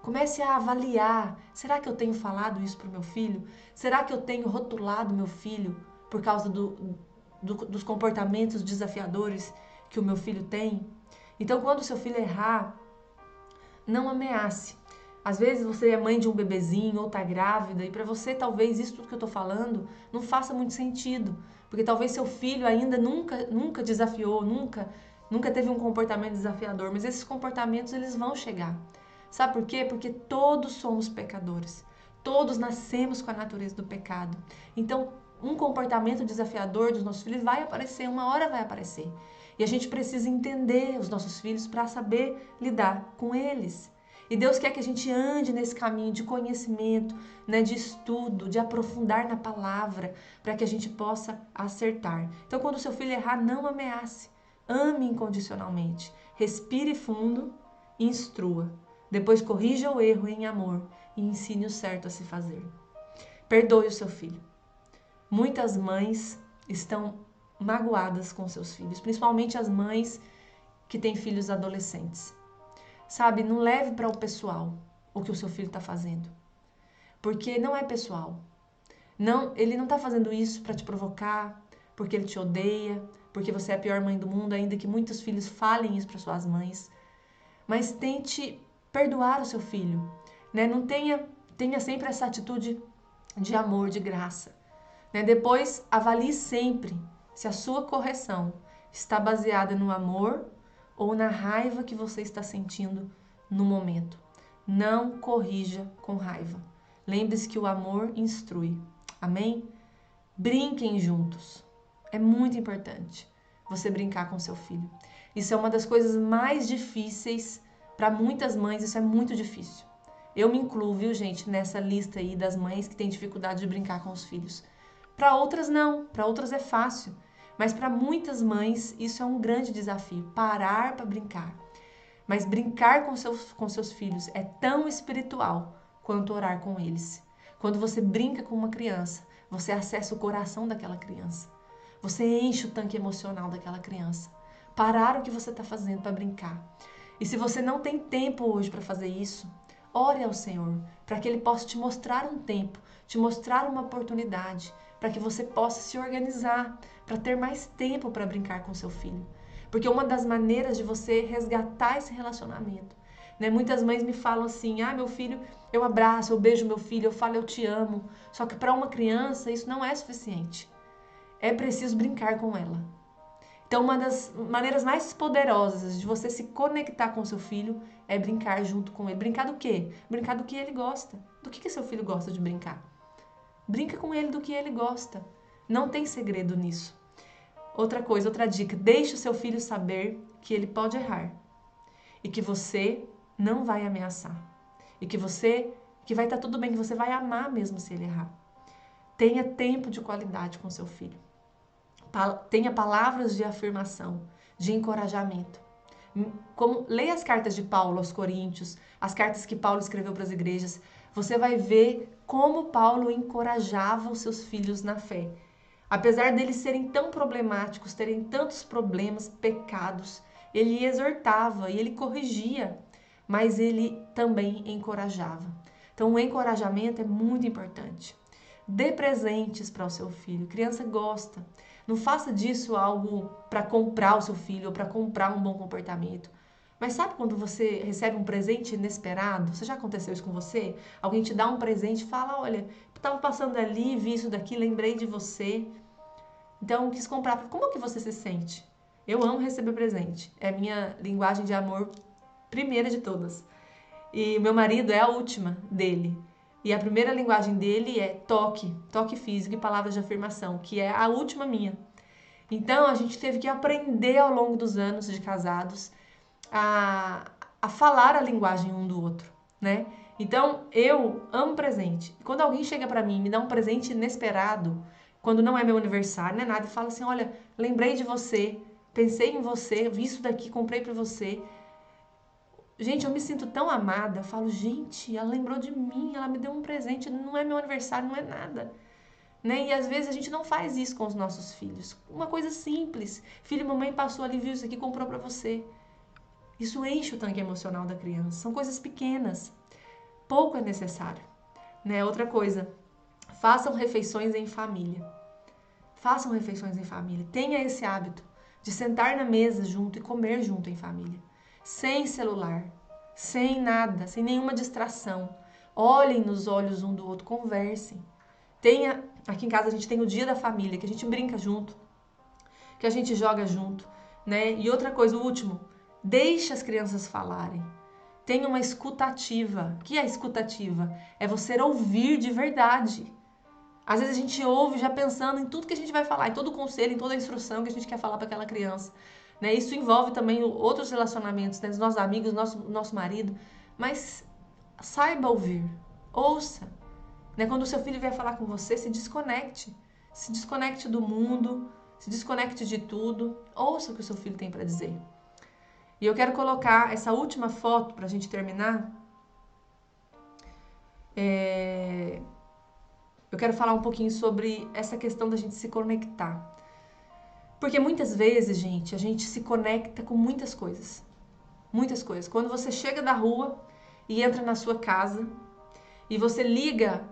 Comece a avaliar. Será que eu tenho falado isso para o meu filho? Será que eu tenho rotulado meu filho por causa dos comportamentos desafiadores que o meu filho tem? Então, quando o seu filho errar, não ameace. Às vezes você é mãe de um bebezinho ou tá grávida e para você talvez isso tudo que eu tô falando não faça muito sentido, porque talvez seu filho ainda nunca desafiou, nunca teve um comportamento desafiador, mas esses comportamentos eles vão chegar. Sabe por quê? Porque todos somos pecadores. Todos nascemos com a natureza do pecado. Então, um comportamento desafiador dos nossos filhos vai aparecer, uma hora vai aparecer. E a gente precisa entender os nossos filhos para saber lidar com eles. E Deus quer que a gente ande nesse caminho de conhecimento, né, de estudo, de aprofundar na palavra, para que a gente possa acertar. Então, quando o seu filho errar, não ameace. Ame incondicionalmente. Respire fundo e instrua. Depois corrija o erro em amor e ensine o certo a se fazer. Perdoe o seu filho. Muitas mães estão magoadas com seus filhos, principalmente as mães que têm filhos adolescentes. Sabe, não leve para o pessoal o que o seu filho está fazendo, porque não é pessoal. Não, ele não está fazendo isso para te provocar, porque ele te odeia, porque você é a pior mãe do mundo, ainda que muitos filhos falem isso para suas mães. Mas tente perdoar o seu filho, né? Não tenha sempre essa atitude de amor, de graça, né? Depois avalie sempre se a sua correção está baseada no amor ou na raiva que você está sentindo no momento. Não corrija com raiva. Lembre-se que o amor instrui. Amém? Brinquem juntos. É muito importante você brincar com seu filho. Isso é uma das coisas mais difíceis para muitas mães, isso é muito difícil. Eu me incluo, viu, gente, nessa lista aí das mães que têm dificuldade de brincar com os filhos. Para outras não, para outras é fácil. Mas para muitas mães isso é um grande desafio, parar para brincar. Mas brincar com seus filhos é tão espiritual quanto orar com eles. Quando você brinca com uma criança, você acessa o coração daquela criança. Você enche o tanque emocional daquela criança. Parar o que você está fazendo para brincar. E se você não tem tempo hoje para fazer isso, ore ao Senhor, para que Ele possa te mostrar um tempo, te mostrar uma oportunidade, para que você possa se organizar, para ter mais tempo para brincar com seu filho. Porque uma das maneiras de você resgatar esse relacionamento, né? Muitas mães me falam assim, meu filho, eu abraço, eu beijo meu filho, eu falo eu te amo. Só que para uma criança isso não é suficiente. É preciso brincar com ela. Então, uma das maneiras mais poderosas de você se conectar com seu filho é brincar junto com ele. Brincar do quê? Brincar do que ele gosta. Do que seu filho gosta de brincar? Brinca com ele do que ele gosta. Não tem segredo nisso. Outra coisa, outra dica, deixe o seu filho saber que ele pode errar e que você não vai ameaçar e que vai estar tudo bem, que você vai amar mesmo se ele errar. Tenha tempo de qualidade com seu filho. Tenha palavras de afirmação, de encorajamento. Leia as cartas de Paulo aos Coríntios, as cartas que Paulo escreveu para as igrejas. Você vai ver como Paulo encorajava os seus filhos na fé. Apesar deles serem tão problemáticos, terem tantos problemas, pecados, ele exortava e ele corrigia, mas ele também encorajava. Então, o encorajamento é muito importante. Dê presentes para o seu filho. Criança gosta. Não faça disso algo para comprar o seu filho ou para comprar um bom comportamento. Mas sabe quando você recebe um presente inesperado? Você já aconteceu isso com você? Alguém te dá um presente e fala, olha, eu estava passando ali, vi isso daqui, lembrei de você. Então, quis comprar. Como que você se sente? Eu amo receber presente. É a minha linguagem de amor primeira de todas. E meu marido é a última dele. E a primeira linguagem dele é toque físico e palavras de afirmação, que é a última minha. Então, a gente teve que aprender ao longo dos anos de casados a falar a linguagem um do outro, né? Então, eu amo presente. Quando alguém chega pra mim e me dá um presente inesperado, quando não é meu aniversário, não é nada, e fala assim, olha, lembrei de você, pensei em você, vi isso daqui, comprei pra você. Gente, eu me sinto tão amada. Eu falo, gente, ela lembrou de mim, ela me deu um presente, não é meu aniversário, não é nada. Né? E às vezes a gente não faz isso com os nossos filhos. Uma coisa simples. Filho, mamãe passou ali, viu isso aqui, comprou pra você. Isso enche o tanque emocional da criança. São coisas pequenas. Pouco é necessário. Né? Outra coisa, façam refeições em família. Façam refeições em família. Tenha esse hábito de sentar na mesa junto e comer junto em família. Sem celular, sem nada, sem nenhuma distração. Olhem nos olhos um do outro, conversem. Aqui em casa a gente tem o dia da família, que a gente brinca junto, que a gente joga junto, né? E outra coisa, o último, deixe as crianças falarem. Tenha uma escuta ativa. O que é a escuta ativa? É você ouvir de verdade. Às vezes a gente ouve já pensando em tudo que a gente vai falar, em todo o conselho, em toda a instrução que a gente quer falar para aquela criança. Né? Isso envolve também outros relacionamentos, né? Os nossos amigos, nosso marido. Mas saiba ouvir, ouça. Né? Quando o seu filho vier falar com você, se desconecte. Se desconecte do mundo, se desconecte de tudo. Ouça o que o seu filho tem para dizer. E eu quero colocar essa última foto para a gente terminar. eu quero falar um pouquinho sobre essa questão da gente se conectar. Porque muitas vezes, gente, a gente se conecta com muitas coisas. Muitas coisas. Quando você chega da rua e entra na sua casa e você liga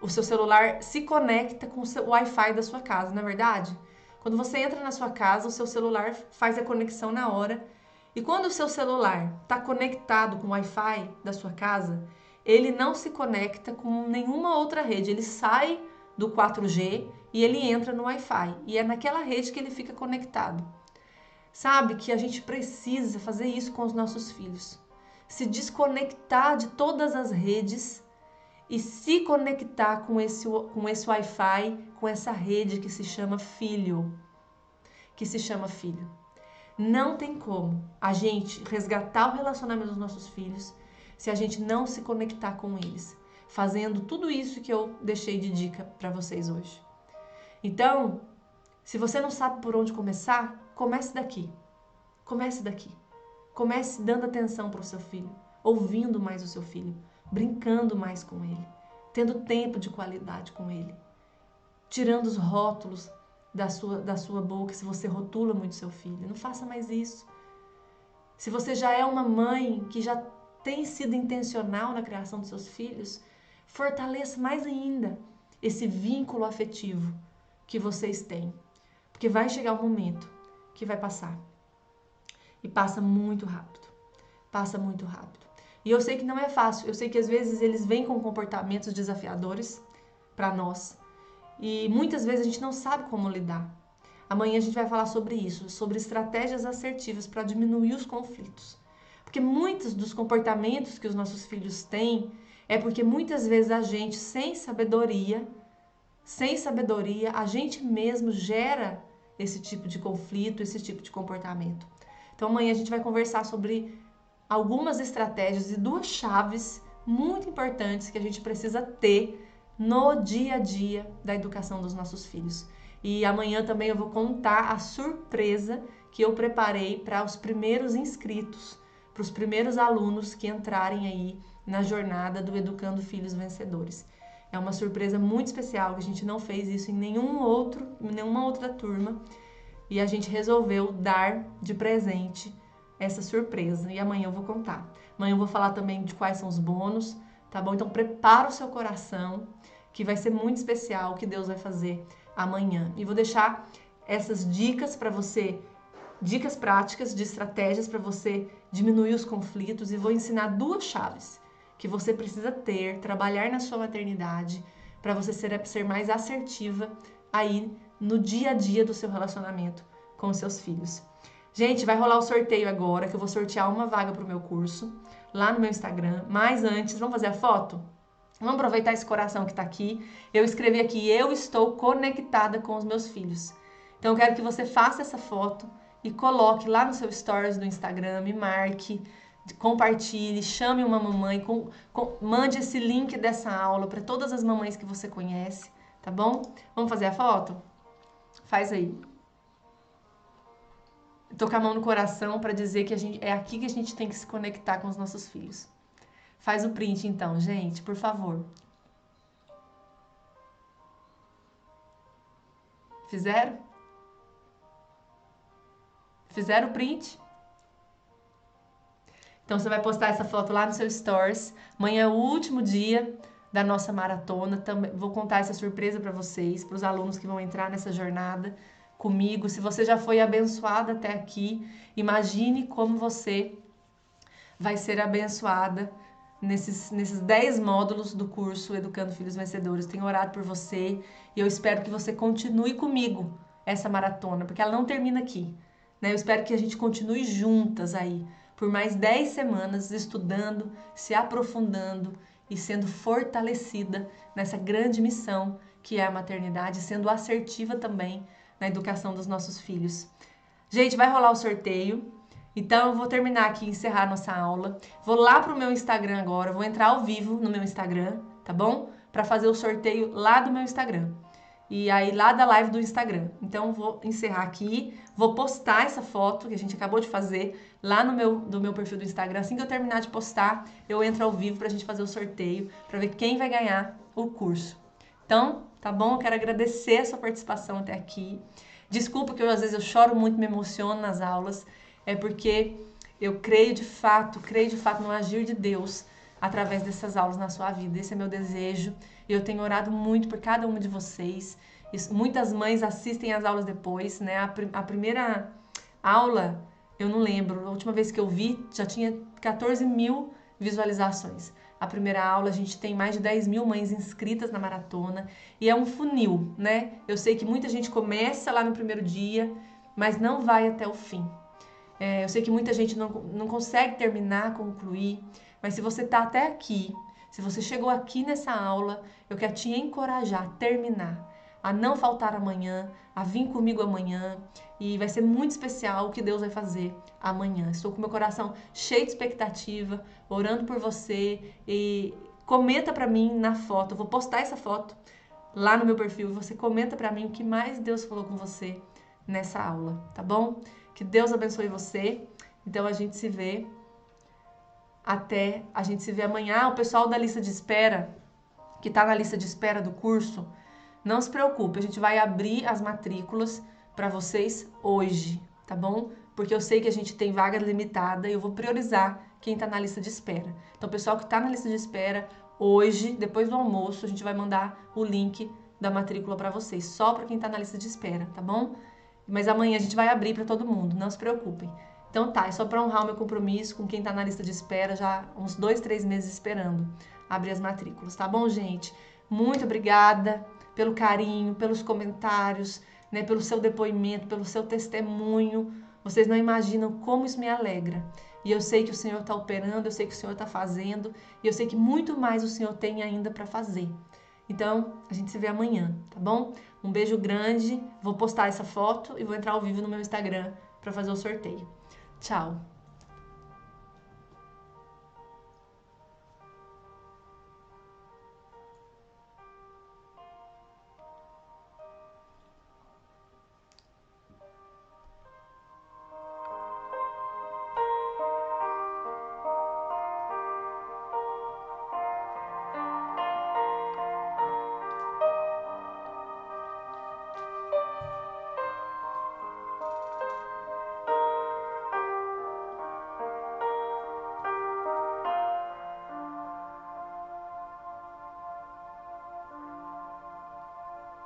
o seu celular, se conecta com o Wi-Fi da sua casa, não é verdade? Quando você entra na sua casa, o seu celular faz a conexão na hora. E quando o seu celular está conectado com o Wi-Fi da sua casa, ele não se conecta com nenhuma outra rede. Ele sai do 4G e ele entra no Wi-Fi. E é naquela rede que ele fica conectado. Sabe que a gente precisa fazer isso com os nossos filhos. Se desconectar de todas as redes e se conectar com esse Wi-Fi, com essa rede que se chama filho. Que se chama filho. Não tem como a gente resgatar o relacionamento dos nossos filhos se a gente não se conectar com eles, fazendo tudo isso que eu deixei de dica para vocês hoje. Então, se você não sabe por onde começar, comece daqui. Comece daqui. Comece dando atenção para o seu filho, ouvindo mais o seu filho, brincando mais com ele, tendo tempo de qualidade com ele, tirando os rótulos da sua boca se você rotula muito seu filho. Não faça mais isso. Se você já é uma mãe que já tem sido intencional na criação dos seus filhos, fortaleça mais ainda esse vínculo afetivo que vocês têm. Porque vai chegar um momento que vai passar. E passa muito rápido. Passa muito rápido. E eu sei que não é fácil. Eu sei que às vezes eles vêm com comportamentos desafiadores para nós. E muitas vezes a gente não sabe como lidar. Amanhã a gente vai falar sobre isso, sobre estratégias assertivas para diminuir os conflitos. Porque muitos dos comportamentos que os nossos filhos têm é porque muitas vezes a gente, sem sabedoria, a gente mesmo gera esse tipo de conflito, esse tipo de comportamento. Então amanhã a gente vai conversar sobre algumas estratégias e duas chaves muito importantes que a gente precisa ter no dia a dia da educação dos nossos filhos. E amanhã também eu vou contar a surpresa que eu preparei para os primeiros inscritos, para os primeiros alunos que entrarem aí na jornada do Educando Filhos Vencedores. É uma surpresa muito especial, que a gente não fez isso em nenhuma outra turma, e a gente resolveu dar de presente essa surpresa. E amanhã eu vou contar. Amanhã eu vou falar também de quais são os bônus, tá bom? Então prepara o seu coração, que vai ser muito especial o que Deus vai fazer amanhã. E vou deixar essas dicas para você, dicas práticas de estratégias para você diminuir os conflitos, e vou ensinar duas chaves que você precisa trabalhar na sua maternidade para você ser mais assertiva aí no dia a dia do seu relacionamento com os seus filhos. Gente, vai rolar o sorteio agora, que eu vou sortear uma vaga para o meu curso lá no meu Instagram. Mas antes, vamos fazer a foto? Vamos aproveitar esse coração que está aqui. Eu escrevi aqui: eu estou conectada com os meus filhos. Então eu quero que você faça essa foto e coloque lá no seu stories do Instagram, me marque, compartilhe, chame uma mamãe, mande esse link dessa aula para todas as mamães que você conhece, tá bom? Vamos fazer a foto? Faz aí. Tô com a mão no coração para dizer que é aqui que a gente tem que se conectar com os nossos filhos. Faz o print então, gente, por favor. Fizeram? Fizeram o print? Então você vai postar essa foto lá no seu stories. Amanhã é o último dia da nossa maratona. Também vou contar essa surpresa para vocês, para os alunos que vão entrar nessa jornada comigo. Se você já foi abençoada até aqui, imagine como você vai ser abençoada nesses 10 módulos do curso Educando Filhos Vencedores. Tenho orado por você e eu espero que você continue comigo essa maratona, porque ela não termina aqui, né? Eu espero que a gente continue juntas aí por mais 10 semanas estudando, se aprofundando e sendo fortalecida nessa grande missão que é a maternidade, sendo assertiva também na educação dos nossos filhos. Gente, vai rolar o sorteio. Então, eu vou terminar aqui, encerrar nossa aula. Vou lá pro meu Instagram agora, vou entrar ao vivo no meu Instagram, tá bom? Para fazer o sorteio lá do meu Instagram. E aí, lá da live do Instagram. Então, vou encerrar aqui, vou postar essa foto que a gente acabou de fazer lá do meu perfil do Instagram. Assim que eu terminar de postar, eu entro ao vivo pra gente fazer o sorteio, pra ver quem vai ganhar o curso. Então, tá bom? Eu quero agradecer a sua participação até aqui. Desculpa que às vezes eu choro muito, me emociono nas aulas, é porque eu creio de fato no agir de Deus através dessas aulas na sua vida. Esse é meu desejo. E eu tenho orado muito por cada uma de vocês. Muitas mães assistem às aulas depois, né? A primeira aula, eu não lembro, a última vez que eu vi já tinha 14 mil visualizações. A primeira aula, a gente tem mais de 10 mil mães inscritas na maratona e é um funil, né? Eu sei que muita gente começa lá no primeiro dia, mas não vai até o fim. Eu sei que muita gente não consegue terminar, concluir, mas se você está até aqui, se você chegou aqui nessa aula, eu quero te encorajar a terminar, a não faltar amanhã, a vir comigo amanhã, e vai ser muito especial o que Deus vai fazer amanhã. Estou com meu coração cheio de expectativa, orando por você, e comenta para mim na foto, eu vou postar essa foto lá no meu perfil, e você comenta para mim o que mais Deus falou com você nessa aula, tá bom? Que Deus abençoe você. Então a gente se vê amanhã. O pessoal da lista de espera, que está na lista de espera do curso, não se preocupe, a gente vai abrir as matrículas para vocês hoje, tá bom? Porque eu sei que a gente tem vaga limitada e eu vou priorizar quem está na lista de espera. Então, o pessoal que está na lista de espera, hoje, depois do almoço, a gente vai mandar o link da matrícula para vocês, só para quem está na lista de espera, tá bom? Mas amanhã a gente vai abrir para todo mundo, não se preocupem. Então tá, é só para honrar o meu compromisso com quem tá na lista de espera já uns 2, 3 meses esperando abrir as matrículas, tá bom, gente? Muito obrigada pelo carinho, pelos comentários, né, pelo seu depoimento, pelo seu testemunho. Vocês não imaginam como isso me alegra. E eu sei que o Senhor está operando, eu sei que o Senhor está fazendo, e eu sei que muito mais o Senhor tem ainda para fazer. Então, a gente se vê amanhã, tá bom? Um beijo grande, vou postar essa foto e vou entrar ao vivo no meu Instagram para fazer o sorteio. Tchau!